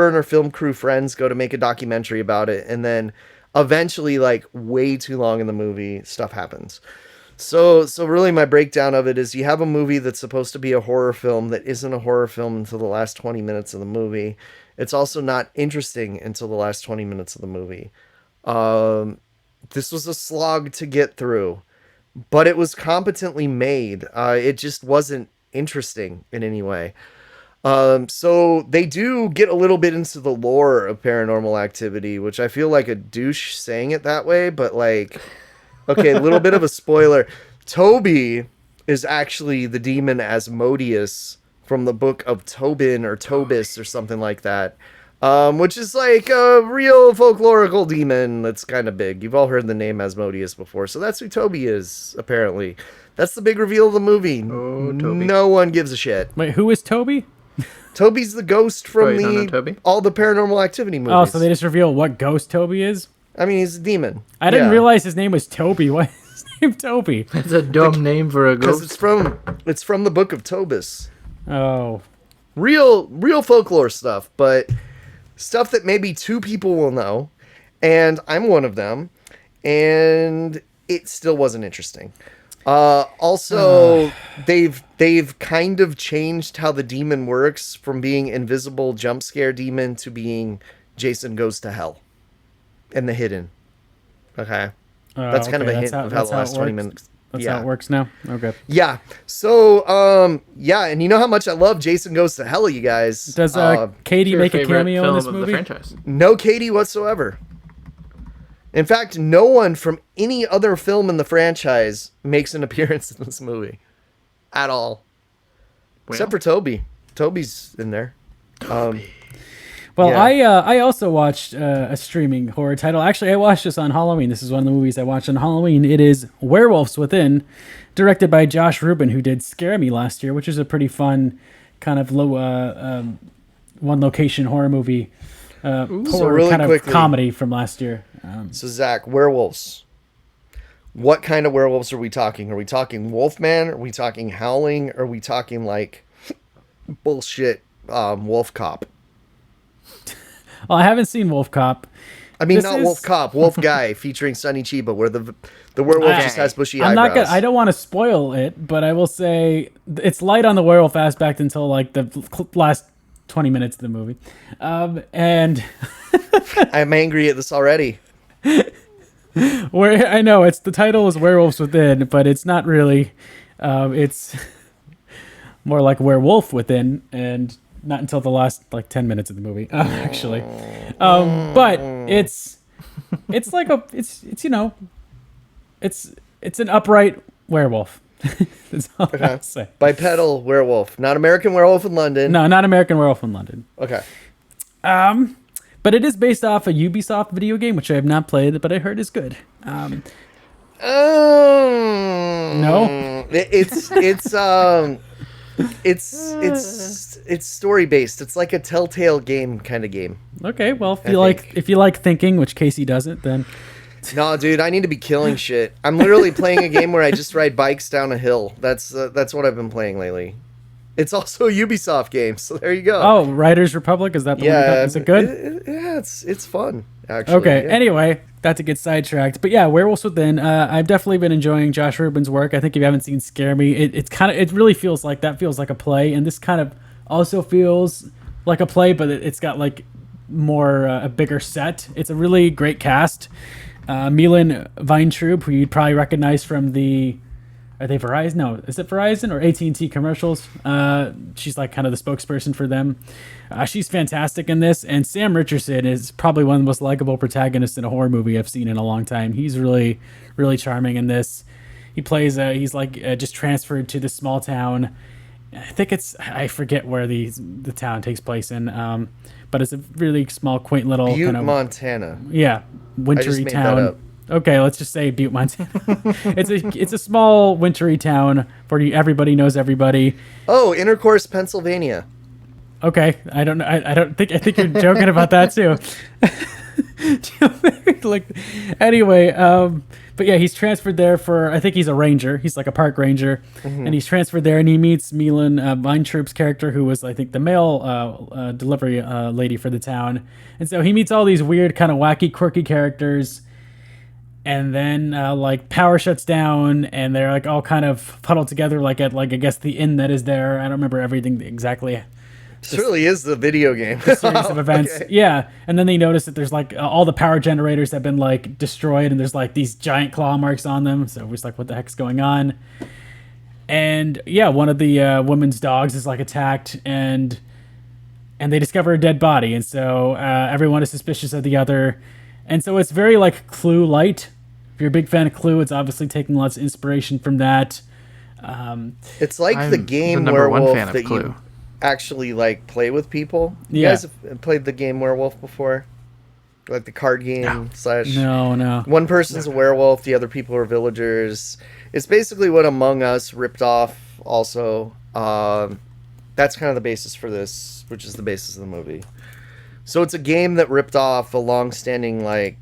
and her film crew friends go to make a documentary about it. And then eventually, like way too long in the movie, stuff happens. So really my breakdown of it is you have a movie that's supposed to be a horror film that isn't a horror film until the last 20 minutes of the movie. It's also not interesting until the last 20 minutes of the movie. This was a slog to get through, but it was competently made. It just wasn't interesting in any way. So they do get a little bit into the lore of Paranormal Activity, which I feel like a douche saying it that way, but like, okay, a little bit of a spoiler. Toby is actually the demon Asmodeus from the book of Tobin or Tobis or something like that. Which is like a real folklorical demon that's kind of big. You've all heard the name Asmodeus before, so that's who Toby is, apparently. That's the big reveal of the movie. Oh, Toby. No one gives a shit. Wait, who is Toby? Toby's the ghost from Toby? all the Paranormal Activity movies. Oh, so they just reveal what ghost Toby is? I mean, he's a demon. I didn't realize his name was Toby. Why is his name Toby? That's a dumb name for a ghost. Because it's from the book of Tobis. Oh. Real folklore stuff, but stuff that maybe 2 people will know, and I'm one of them, and it still wasn't interesting. Also, they've kind of changed how the demon works from being invisible jump scare demon to being Jason Goes to Hell and the Hidden. Okay. That's kind of a hint of how the last 20 minutes. That's how it works now? Okay. Yeah. So, and you know how much I love Jason Goes to Hell, you guys. Does Katie make a cameo in this movie? The franchise? No Katie whatsoever. In fact, no one from any other film in the franchise makes an appearance in this movie. At all. Well, except for Toby. Toby's in there. Well, yeah. I also watched a streaming horror title. Actually, I watched this on Halloween. This is one of the movies I watched on Halloween. It is Werewolves Within, directed by Josh Rubin, who did Scare Me last year, which is a pretty fun kind of low one location horror movie. Horror so really kind quickly, of comedy from last year. So Zach, werewolves. What kind of werewolves are we talking? Are we talking Wolfman? Are we talking Howling? Are we talking like bullshit Wolf Cop? Well, I haven't seen Wolf Cop. I mean, not Wolf Cop, Wolf Guy, featuring Sonny Chiba, where the werewolf just has bushy eyebrows. I don't want to spoil it, but I will say it's light on the werewolf aspect until like the last 20 minutes of the movie. And I'm angry at this already. I know it's the title is Werewolves Within, but it's not really. It's more like Werewolf Within, and not until the last like 10 minutes of the movie, actually. But it's like it's an upright werewolf. That's all I have to say. Bipedal werewolf, not American Werewolf in London. No, not American Werewolf in London. Okay. But it is based off a Ubisoft video game, which I have not played, but I heard is good. No, it's story based. It's like a Telltale game kind of game. Okay, well, if you like thinking, which Casey doesn't, then. No, dude, I need to be killing shit. I'm literally playing a game where I just ride bikes down a hill. That's what I've been playing lately. It's also a Ubisoft game, so there you go. Oh, Riders Republic, is that the one? Is it good? Yeah, it's fun actually. Okay. Yeah. Anyway, not to get sidetracked, but yeah, Werewolves Within. I've definitely been enjoying Josh Rubin's work. I think if you haven't seen Scare Me, it really feels like a play, and this kind of also feels like a play, but it's got like more a bigger set. It's a really great cast. Milan Weintraub, who you'd probably recognize from are they Verizon? No, is it Verizon or AT&T commercials? She's like kind of the spokesperson for them. She's fantastic in this, and Sam Richardson is probably one of the most likable protagonists in a horror movie I've seen in a long time. He's really, really charming in this. He plays, he's like just transferred to this small town. I forget where the town takes place in, but it's a really small, quaint little Butte, kind of Montana. Yeah, wintry I just made town. that up. Okay, let's just say Butte, Montana. It's a small wintry town where everybody knows everybody. Oh, Intercourse, Pennsylvania. Okay, I think you're joking about that too. Anyway, but yeah, he's transferred there I think he's a ranger. He's like a park ranger, and he's transferred there, and he meets Milan Weintraub's character, who was I think the mail delivery lady for the town, and so he meets all these weird, kind of wacky, quirky characters. And then like power shuts down, and they're like all kind of huddled together, like at I guess the inn that is there. I don't remember everything exactly. This really is the video game. Series of events. Okay. Yeah, and then they notice that there's like all the power generators have been like destroyed, and there's like these giant claw marks on them. So we're just like, what the heck's going on? And yeah, one of the woman's dogs is like attacked, and they discover a dead body, and so everyone is suspicious of the other, and so it's very like Clue light. If you're a big fan of Clue, it's obviously taking lots of inspiration from that. It's like the game Werewolf that Clue. You actually like play with people. You guys have played the game Werewolf before? Like the card game / No. One person's a werewolf, the other people are villagers. It's basically what Among Us ripped off also. That's kind of the basis for this, which is the basis of the movie. So it's a game that ripped off a long-standing like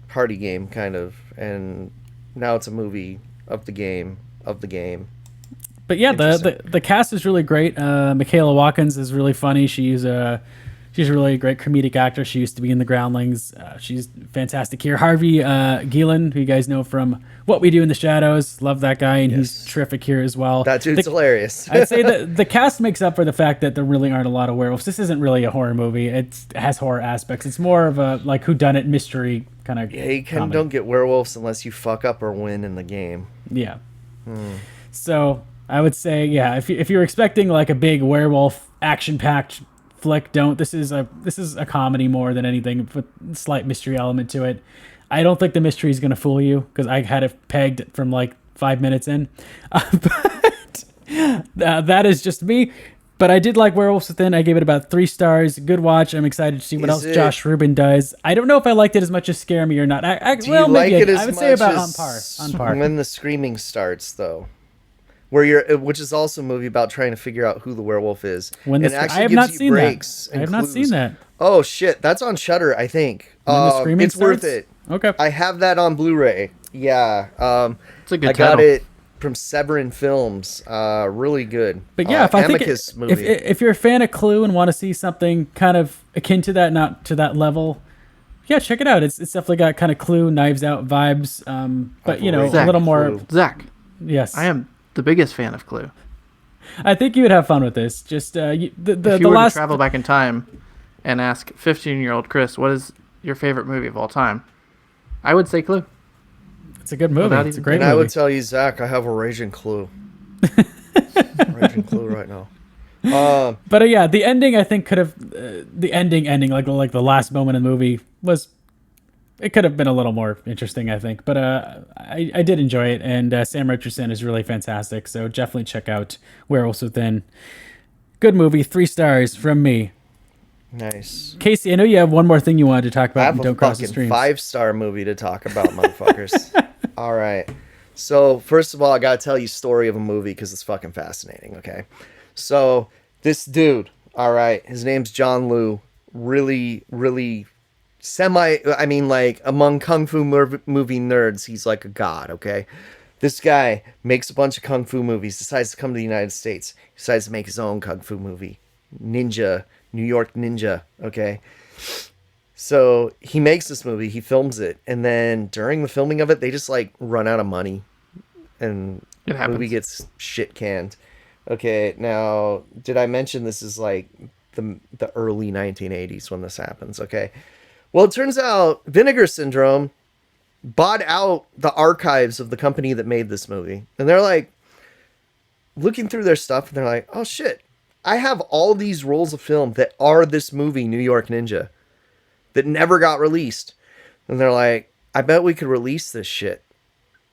party game kind of, and now it's a movie of the game. But yeah, the cast is really great. Michaela Watkins is really funny. She's a really great comedic actor. She used to be in The Groundlings. She's fantastic here. Harvey Guillen, who you guys know from What We Do in the Shadows, love that guy, and he's terrific here as well. That dude's hilarious. I'd say that the cast makes up for the fact that there really aren't a lot of werewolves. This isn't really a horror movie. It has horror aspects. It's more of a like whodunit mystery kind of. Yeah, you don't get werewolves unless you fuck up or win in the game. Yeah. So I would say, yeah, if you're expecting like a big werewolf action-packed flick, don't. This is a comedy more than anything, with a slight mystery element to it. I don't think the mystery is going to fool you, because I had it pegged from like 5 minutes in. But that is just me. But I did like Werewolves Within. I gave it about 3 stars. Good watch. I'm excited to see what else Josh Rubin does. I don't know if I liked it as much as Scare Me or not. I would say about on par. When the screaming starts, though. Which is also a movie about trying to figure out who the werewolf is. I have not seen that. I have not seen that. Oh shit, that's on Shudder, I think. It's worth it. Okay. I have that on Blu-ray. Yeah. It's a good title. I got it from Severin Films. Really good. But yeah, if you're a fan of Clue and want to see something kind of akin to that, not to that level, yeah, check it out. It's definitely got kind of Clue, Knives Out vibes. But a little more. Zach. Yes. I am the biggest fan of Clue. I think you would have fun with this. Just if you were to travel back in time and ask 15-year-old Kris, what is your favorite movie of all time? I would say Clue. It's a good movie. It's a great movie. I would tell you, Zach, I have a raging Clue. Raging Clue right now. But yeah, the ending I think could have the ending like the last moment in the movie was. It could have been a little more interesting, I think, but I did enjoy it, and Sam Richardson is really fantastic, so definitely check out Werewolves Within. Good movie, 3 stars from me. Nice. Casey, I know you have one more thing you wanted to talk about. I have a fucking 5-star movie to talk about, motherfuckers. All right. So, first of all, I got to tell you a story of a movie because it's fucking fascinating, okay? So, this dude, all right, his name's John Liu, really, really among Kung Fu movie nerds, he's like a god, okay? This guy makes a bunch of kung fu movies, decides to come to the United States, decides to make his own kung fu movie. Ninja, New York Ninja, okay? So he makes this movie, he films it, and then during the filming of it, they just like run out of money, and the movie gets shit canned. Okay, now, did I mention this is like the early 1980s when this happens, okay? Well, it turns out Vinegar Syndrome bought out the archives of the company that made this movie. And they're like, looking through their stuff, and they're like, oh shit, I have all these rolls of film that are this movie, New York Ninja, that never got released. And they're like, I bet we could release this shit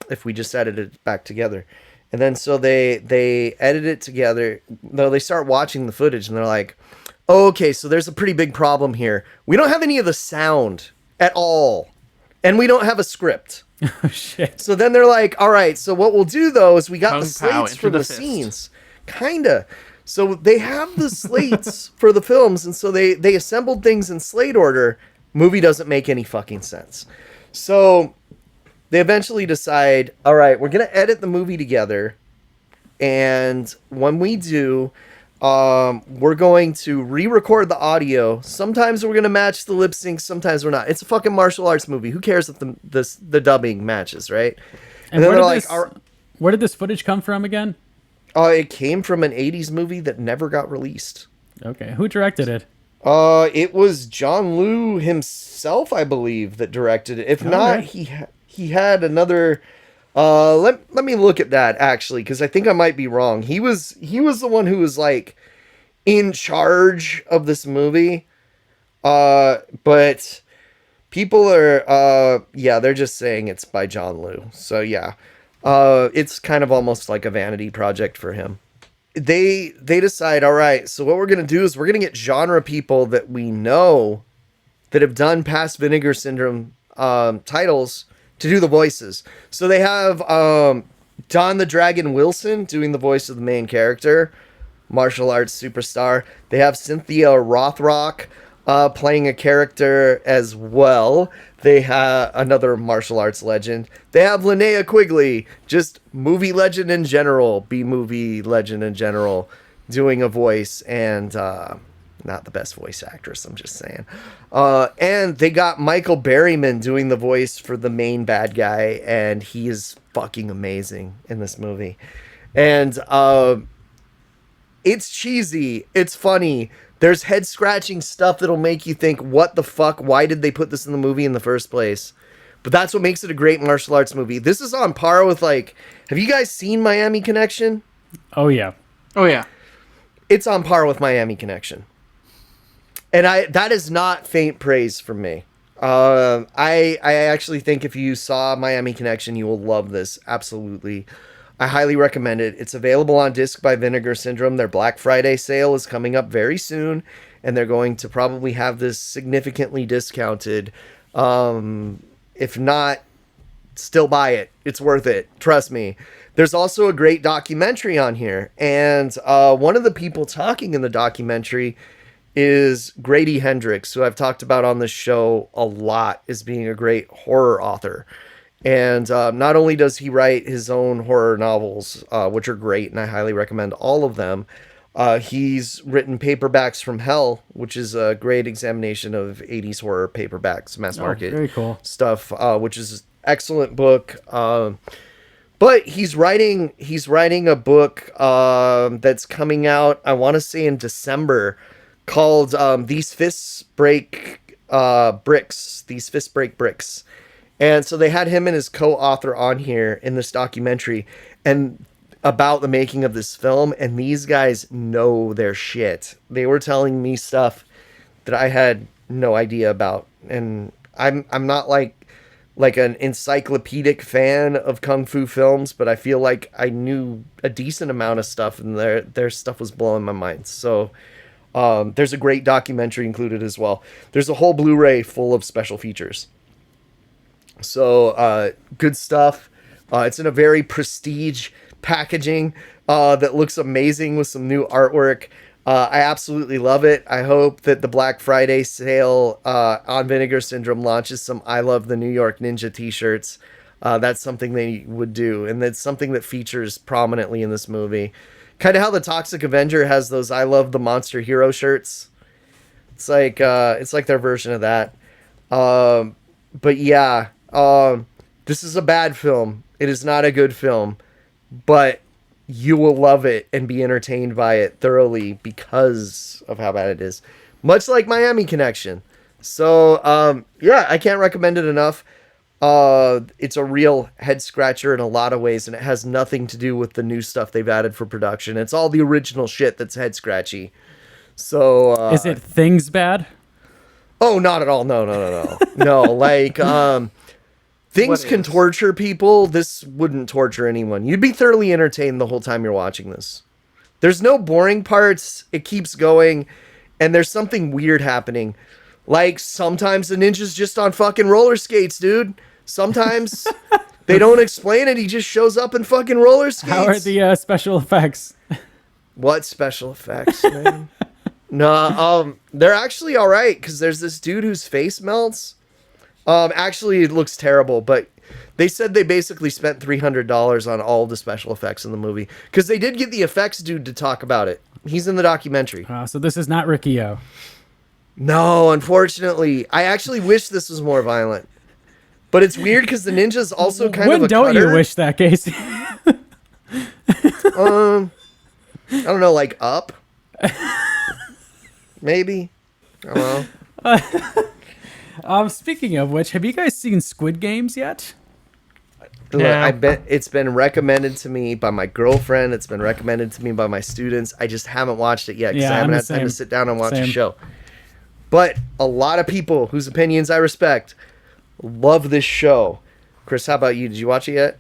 if we just edited it back together. And then so they edit it together. No, they start watching the footage, and they're like, oh, okay, so there's a pretty big problem here. We don't have any of the sound at all. And we don't have a script. Oh, shit. So then they're like, all right, so what we'll do, though, is we got the slates for the scenes. Kinda. So they have the slates for the films, and so they assembled things in slate order. Movie doesn't make any fucking sense. So they eventually decide, all right, we're going to edit the movie together. And when we do, we're going to re-record the audio. Sometimes we're going to match the lip sync, sometimes we're not. It's a fucking martial arts movie. Who cares if the dubbing matches, right? And where did this footage come from again? It came from an 80s movie that never got released. Okay. Who directed it? It was John Liu himself, I believe, that directed it. If not, he had another... let me look at that, actually, because I think I might be wrong. He was the one who was, like, in charge of this movie. But people are, they're just saying it's by John Liu. So, yeah. It's kind of almost like a vanity project for him. They decide, all right, so what we're going to do is we're going to get genre people that we know that have done past Vinegar Syndrome titles to do the voices. So they have Don the Dragon Wilson doing the voice of the main character, martial arts superstar. They have Cynthia Rothrock playing a character as well. They have another martial arts legend. They have Linnea Quigley, just movie legend in general, B-movie legend in general, doing a voice, and not the best voice actress, I'm just saying. And they got Michael Berryman doing the voice for the main bad guy, and he is fucking amazing in this movie. And it's cheesy, it's funny. There's head-scratching stuff that'll make you think, what the fuck? Why did they put this in the movie in the first place? But that's what makes it a great martial arts movie. This is on par with, like... Have you guys seen Miami Connection? Oh, yeah. Oh, yeah. It's on par with Miami Connection. And that is not faint praise from me. I actually think if you saw Miami Connection, you will love this. Absolutely. I highly recommend it. It's available on disc by Vinegar Syndrome. Their Black Friday sale is coming up very soon, and they're going to probably have this significantly discounted. If not, still buy it. It's worth it. Trust me. There's also a great documentary on here, and one of the people talking in the documentary is Grady Hendrix, who I've talked about on this show a lot as being a great horror author. And not only does he write his own horror novels, which are great, and I highly recommend all of them, he's written Paperbacks from Hell, which is a great examination of 80s horror paperbacks, mass market very cool stuff, which is an excellent book. But he's writing a book that's coming out, I want to say in December, called These Fists Break Bricks. These Fists Break Bricks. And so they had him and his co-author on here in this documentary and about the making of this film. And these guys know their shit. They were telling me stuff that I had no idea about. And I'm not like an encyclopedic fan of Kung Fu films, but I feel like I knew a decent amount of stuff, and their stuff was blowing my mind. So there's a great documentary included as well. There's a whole Blu-ray full of special features. So, good stuff. It's in a very prestige packaging that looks amazing with some new artwork. I absolutely love it. I hope that the Black Friday sale on Vinegar Syndrome launches some I Love the New York Ninja t-shirts. that's something they would do, and that's something that features prominently in this movie. Kind of how the Toxic Avenger has those "I Love the Monster Hero" shirts. It's like their version of that. But yeah, this is a bad film. It is not a good film, but you will love it and be entertained by it thoroughly because of how bad it is. Much like Miami Connection. So, yeah, I can't recommend it enough. It's a real head scratcher in a lot of ways, and it has nothing to do with the new stuff they've added for production. It's all the original shit that's head scratchy. So, is it Things bad? Oh, not at all. No. No, like, things can torture people. This wouldn't torture anyone. You'd be thoroughly entertained the whole time you're watching this. There's no boring parts. It keeps going, and there's something weird happening. Like, sometimes the ninja's just on fucking roller skates, dude. Sometimes they don't explain it. He just shows up in fucking roller skates. How are the special effects? What special effects, man? No, they're actually all right, because there's this dude whose face melts. Actually, it looks terrible, but they said they basically spent $300 on all the special effects in the movie, because they did get the effects dude to talk about it. He's in the documentary. So this is not Riccio. No, unfortunately. I actually wish this was more violent. But it's weird because the ninja's also kind of a don't cutter. You wish that, Casey? I don't know, like Up? Maybe? I don't know. Speaking of which, have you guys seen Squid Games yet? Look, I bet it's been recommended to me by my girlfriend. It's been recommended to me by my students. I just haven't watched it yet because I haven't had time to sit down and watch a show. But a lot of people whose opinions I respect love this show. Chris, how about you? Did you watch it yet?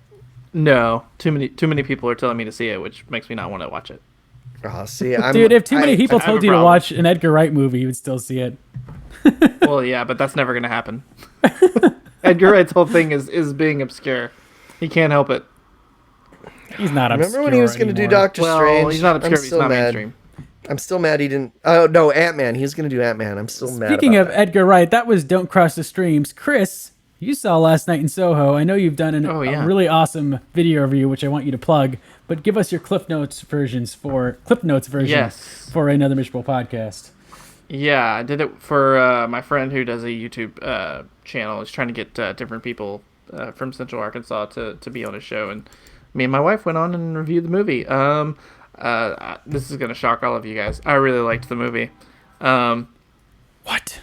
No. Too many people are telling me to see it, which makes me not want to watch it. Oh, see, dude, if too many people told you to watch an Edgar Wright movie, you would still see it. Well, yeah, but that's never going to happen. Edgar Wright's whole thing is being obscure. He can't help it. He's not obscure. Remember when he was going to do Doctor Strange? Well, he's not obscure, he's not mainstream. I'm still mad he didn't... Oh, no, Ant-Man. He was going to do Ant-Man. I'm still mad Speaking about of that. Edgar Wright, that was Don't Cross the Streams. Chris, you saw Last Night in Soho. I know you've done a really awesome video review, which I want you to plug, but give us your Cliff Notes version for Another Miserable Podcast. Yeah, I did it for my friend who does a YouTube channel. He's trying to get different people from Central Arkansas to be on his show, and me and my wife went on and reviewed the movie. This is going to shock all of you guys. I really liked the movie. What?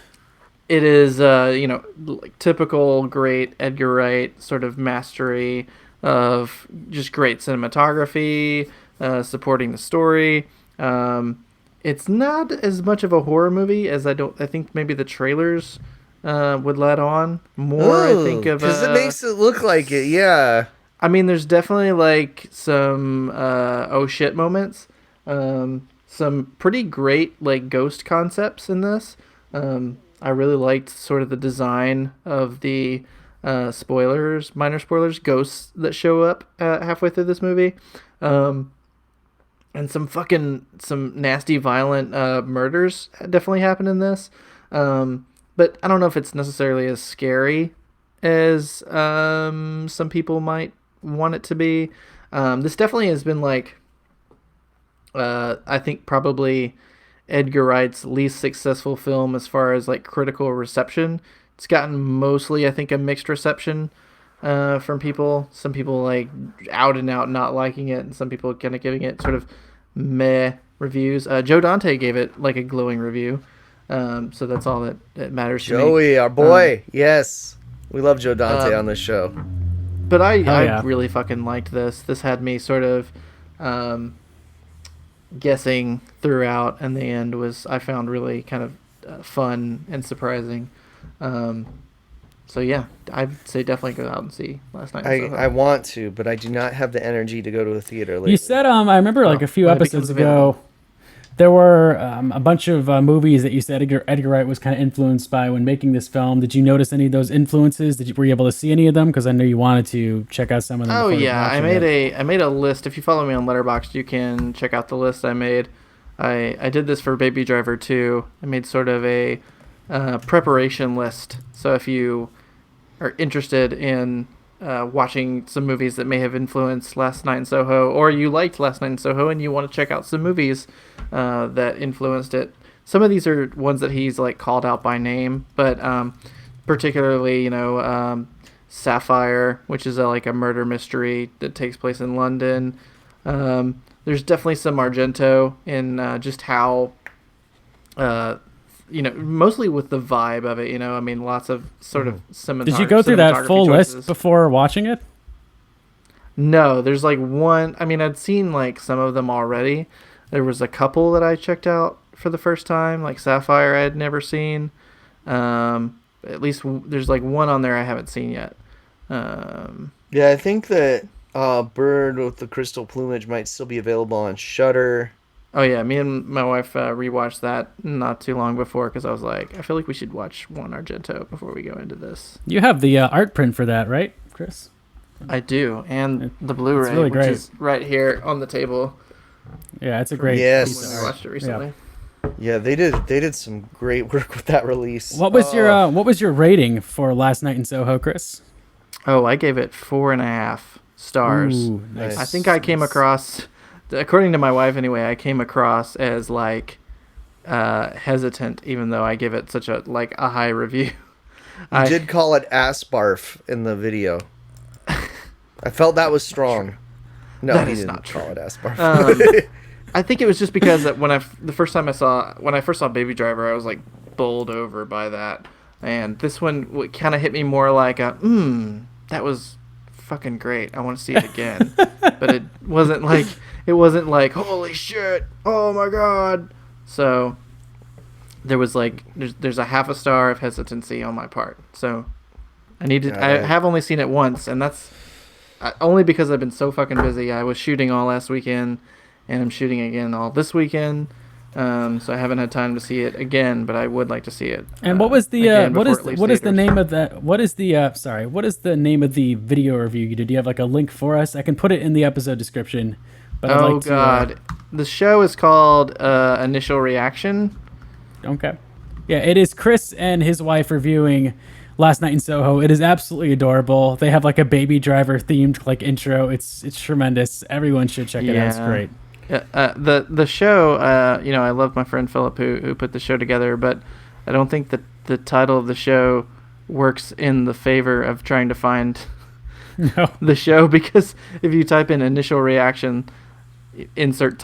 It is, like typical great Edgar Wright sort of mastery of just great cinematography, supporting the story. It's not as much of a horror movie as I think maybe the trailers would let on. More, I think of because it makes it look like it. Yeah. I mean, there's definitely like some oh shit moments. Some pretty great like ghost concepts in this. I really liked sort of the design of the minor spoilers, ghosts that show up halfway through this movie. And some nasty violent murders definitely happen in this. But I don't know if it's necessarily as scary as some people might want it to be. This definitely has been like I think probably Edgar Wright's least successful film as far as like critical reception. It's gotten mostly, I think, a mixed reception from people. Some people like out and out not liking it, and some people kind of giving it sort of meh reviews. Joe Dante gave it like a glowing review, so that's all that matters to me. Joey, our boy, yes, we love Joe Dante on this show. But I really fucking liked this. This had me sort of guessing throughout, and the end I found really kind of fun and surprising. So yeah, I'd say definitely go out and see Last Night in Soho. I want to, but I do not have the energy to go to a theater lately. You said I remember like a few episodes ago, there were a bunch of movies that you said Edgar Wright was kind of influenced by when making this film. Did you notice any of those influences? Were you able to see any of them? Because I know you wanted to check out some of them. Oh yeah, I made a list. If you follow me on Letterboxd, you can check out the list I made. I did this for Baby Driver 2. I made sort of a preparation list. So if you are interested in watching some movies that may have influenced Last Night in Soho, or you liked Last Night in Soho and you want to check out some movies that influenced it. Some of these are ones that he's like called out by name, but particularly, Sapphire, which is like a murder mystery that takes place in London. There's definitely some Argento in just how, mostly with the vibe of it. Lots of sort of cinematography. Did you go through that full list before watching it? No, there's like one. I'd seen like some of them already. There was a couple that I checked out for the first time, like Sapphire I had never seen. At least there's like one on there I haven't seen yet. Yeah, I think that Bird with the Crystal Plumage might still be available on Shudder. Oh yeah, me and my wife rewatched that not too long before because I was like, I feel like we should watch one Argento before we go into this. You have the art print for that, right, Chris? I do, and the Blu-ray, really great. Which is right here on the table. Yeah, it's a great piece of art. I watched it recently. Yeah, they did some great work with that release. What was your rating for Last Night in Soho, Chris? Oh, I gave it 4.5 stars. Ooh, nice. I think I came across, according to my wife anyway, I came across as like hesitant, even though I give it such a high review. You did call it ass barf in the video. I felt that was strong. No, that he is didn't not call it ass barf. I think it was just because that when I first saw Baby Driver, I was like bowled over by that, and this one kind of hit me more like that was fucking great. I want to see it again, but it wasn't like holy shit, oh my god. So there was like there's a half a star of hesitancy on my part. So I have only seen it once, and that's only because I've been so fucking busy. I was shooting all last weekend. And I'm shooting again all this weekend, so I haven't had time to see it again. But I would like to see it. And what was the what is the name of that? What is the name of the video review you did? Do you have like a link for us? I can put it in the episode description. But I'd like to, God, the show is called Initial Reaction. Okay, yeah, it is Kris and his wife reviewing Last Night in Soho. It is absolutely adorable. They have like a Baby Driver themed like intro. It's tremendous. Everyone should check it out. It's great. The show, I love my friend Philip who put the show together, but I don't think that the title of the show works in the favor of trying to find the show, because if you type in Initial Reaction, insert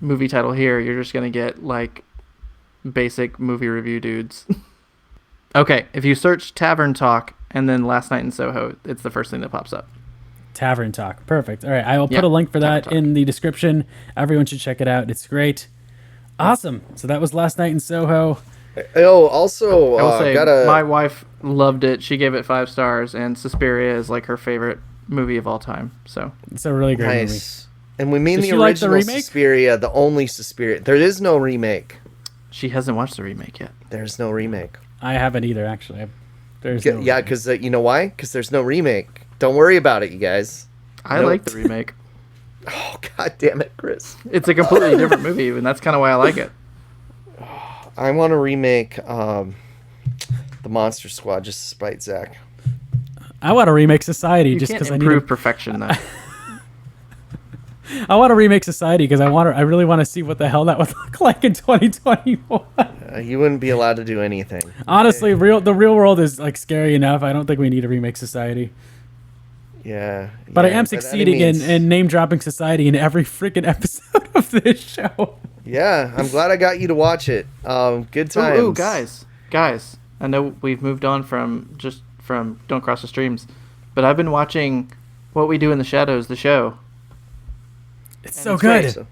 movie title here, you're just going to get like basic movie review dudes. Okay, if you search Tavern Talk and then Last Night in Soho, it's the first thing that pops up. Tavern Talk. Perfect. All right. I will put a link for that in the description. Everyone should check it out. It's great. Awesome. So that was Last Night in Soho. Oh, also, I will say, my wife loved it. She gave it 5 stars, and Suspiria is like her favorite movie of all time. So it's a really great movie. And we mean the original Suspiria, the only Suspiria. There is no remake. She hasn't watched the remake yet. There's no remake. I haven't either, actually. Yeah, because you know why? Because there's no remake. Don't worry about it, you guys. I like the remake. Oh, god damn it, Kris. It's a completely different movie, and that's kind of why I like it. I want to remake The Monster Squad just to spite Zach. I want to remake Society just because I need to improve perfection, though. I want to remake Society because I really want to see what the hell that would look like in 2021. You wouldn't be allowed to do anything. Honestly, the real world is like scary enough. I don't think we need to remake Society. Yeah. But I am succeeding in name dropping Society in every freaking episode of this show. Yeah, I'm glad I got you to watch it. Good times. Ooh, guys. I know we've moved on from Don't Cross the Streams, but I've been watching What We Do in the Shadows, the show. It's so good. Great.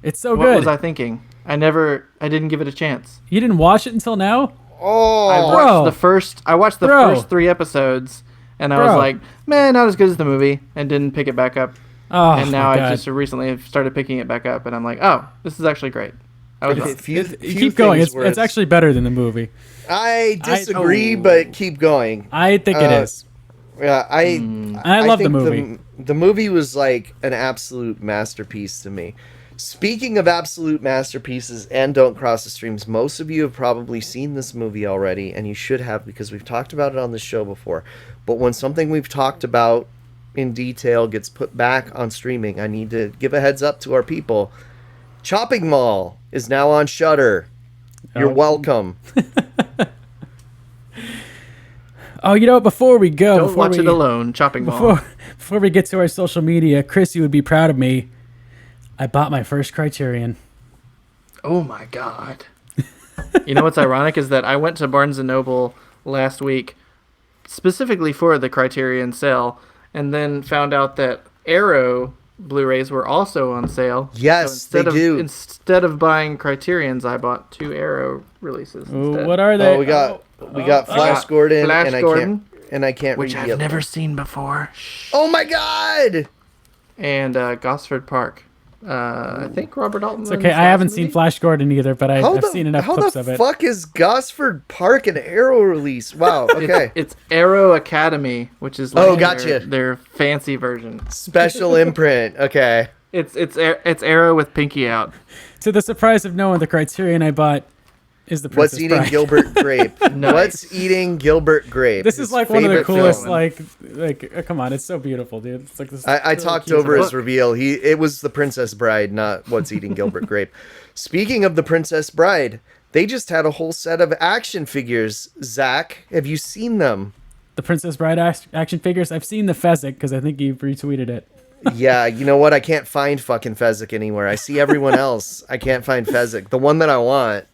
It's so good. What was I thinking? I didn't give it a chance. You didn't watch it until now? Oh, I watched the first 3 episodes, and I was like, man, not as good as the movie, and didn't pick it back up. Oh, and now I just recently have started picking it back up, and I'm like, oh, this is actually great. Keep going. It's actually better than the movie. I disagree, but keep going. I think it is. Yeah, I love think the movie. The movie was like an absolute masterpiece to me. Speaking of absolute masterpieces and don't cross the streams, most of you have probably seen this movie already, and you should have because we've talked about it on the show before. But when something we've talked about in detail gets put back on streaming, I need to give a heads up to our people. Chopping Mall is now on Shudder. You're welcome. Oh, you know what? Before we go, don't watch it alone. Chopping Mall. Before we get to our social media, Kris, you would be proud of me. I bought my first Criterion. Oh my god! You know what's ironic is that I went to Barnes & Noble last week specifically for the Criterion sale, and then found out that Arrow Blu-rays were also on sale. Yes, so they do. Instead of buying Criterions, I bought 2 Arrow releases instead. What are they? We got Flash Gordon, and I can't which read I've never seen before. Oh my god! And Gosford Park. I think Robert Altman. It's okay. I haven't seen Flash Gordon either, but I've seen enough clips of it. How the fuck is Gosford Park an Arrow release? Wow. Okay. It's Arrow Academy, which is like their fancy version. Special imprint. Okay. It's Arrow with Pinky out. To the surprise of no one, the Criterion I bought is the Princess What's Eating Bride. Gilbert Grape. Nice. What's Eating Gilbert Grape. This is like one of the coolest. Come on, it's so beautiful, dude. It's like this. I talked over his reveal. It was the Princess Bride, not What's Eating Gilbert Grape. Speaking of the Princess Bride, they just had a whole set of action figures. Zach, have you seen them? The Princess Bride action figures. I've seen the Fezzik because I think you've retweeted it. Yeah, you know what? I can't find fucking Fezzik anywhere. I see everyone else. I can't find Fezzik, the one that I want.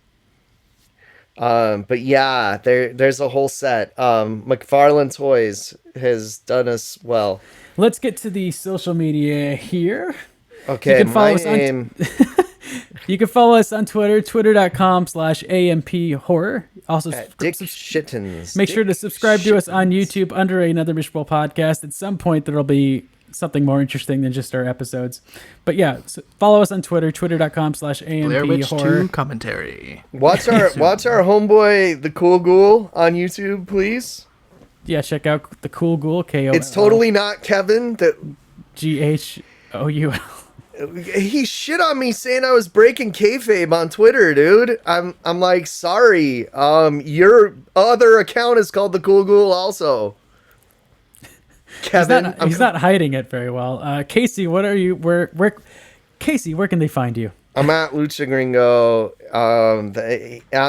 But yeah, there's a whole set. McFarlane Toys has done us well. Let's get to the social media here. Okay, you can follow us on Twitter, twitter.com/AMPhorror. Also, Dick Shittens. Make sure to subscribe to us on YouTube under Another Miserable Podcast. At some point, there'll be something more interesting than just our episodes. But yeah, so follow us on Twitter, twitter.com/AMPhorror. Blair Witch 2 commentary. Watch our homeboy, the Cool Ghoul, on YouTube, please. Yeah, check out the Cool Ghoul, KOL. It's totally not Kevin. GHOUL. He shit on me saying I was breaking kayfabe on Twitter, dude. I'm like, sorry. Your other account is called the Cool Ghoul also. Kevin, he's not hiding it very well. Casey, what are you? Casey, where can they find you? I'm at Lucha Gringo on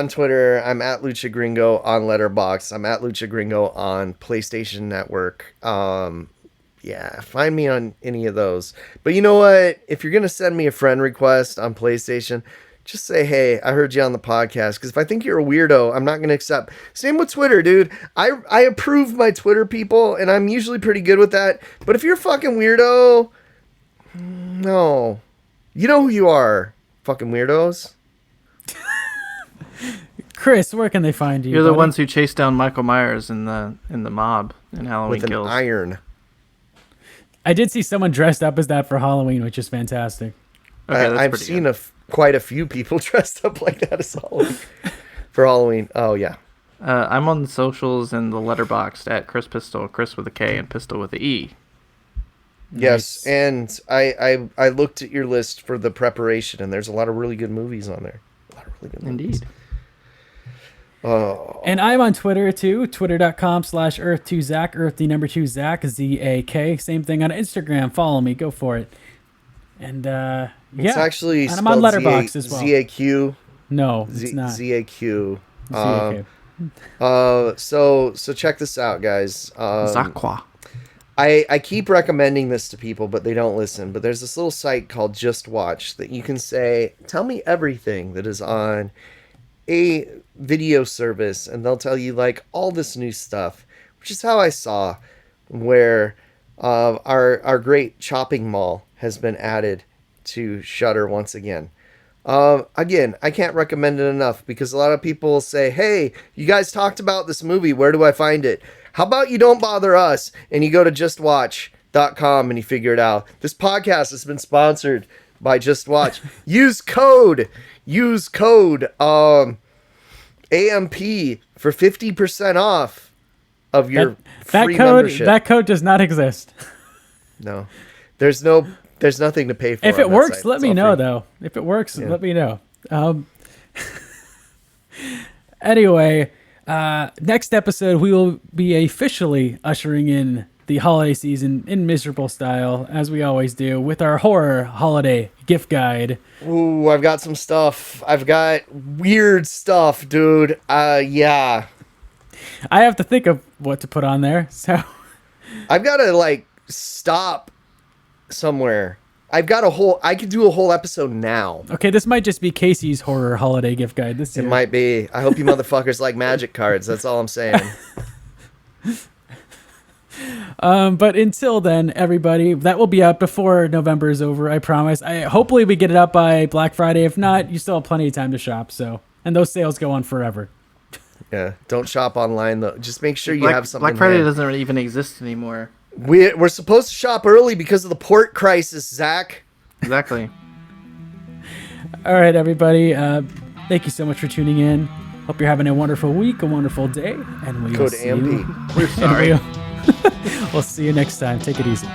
Twitter. I'm at Lucha Gringo on Letterboxd. I'm at Lucha Gringo on PlayStation Network. Yeah, find me on any of those. But you know what? If you're gonna send me a friend request on PlayStation, just say, hey, I heard you on the podcast. Because if I think you're a weirdo, I'm not going to accept. Same with Twitter, dude. I approve my Twitter people, and I'm usually pretty good with that. But if you're a fucking weirdo, no. You know who you are, fucking weirdos. Kris, where can they find you? You're the ones who chased down Michael Myers in the mob in Halloween with Kills. An iron. I did see someone dressed up as that for Halloween, which is fantastic. Okay, I've seen quite a few people dressed up like that as Halloween. For Halloween. Oh, yeah. I'm on the socials and the Letterboxd at Kris Pistol, Kris with a K and Pistol with a E. Yes, and I looked at your list for the preparation, and there's a lot of really good movies on there. A lot of really good movies. Indeed. Oh. And I'm on Twitter too, twitter.com/Earth2Zach, Earth2Zach, ZAK. Same thing on Instagram. Follow me, go for it. And it's actually and I'm on Letterboxd as well. ZAQ. No, it's not. ZAQ. ZAQ. So check this out, guys. Zakwa. I keep recommending this to people, but they don't listen. But there's this little site called Just Watch that you can say, tell me everything that is on a video service, and they'll tell you like all this new stuff, which is how I saw where our great Chopping Mall has been added to Shudder once again. Again, I can't recommend it enough because a lot of people will say, hey, you guys talked about this movie, where do I find it? How about you don't bother us and you go to justwatch.com and you figure it out. This podcast has been sponsored by Just Watch. Use code AMP for 50% off of your free membership. That code does not exist. No. There's no There's nothing to pay for. If it works, let me know, though. If it works, let me know. Anyway, next episode, we will be officially ushering in the holiday season in miserable style, as we always do, with our horror holiday gift guide. Ooh, I've got some stuff. I've got weird stuff, dude. Yeah. I have to think of what to put on there, so... I've got to, like, stop somewhere. I could do a whole episode now. Okay, this might just be Casey's horror holiday gift guide this year. It might be. I hope you motherfuckers like magic cards. That's all I'm saying. But until then, everybody, that will be up before November is over, I promise. Hopefully we get it up by Black Friday. If not, you still have plenty of time to shop. And those sales go on forever. Yeah, don't shop online, though. Just make sure you have something. Black Friday doesn't even exist anymore. We're supposed to shop early because of the port crisis, Zach. Exactly. All right, everybody. Thank you so much for tuning in. Hope you're having a wonderful week, a wonderful day, and we will see you. We're sorry. We'll see you next time. Take it easy.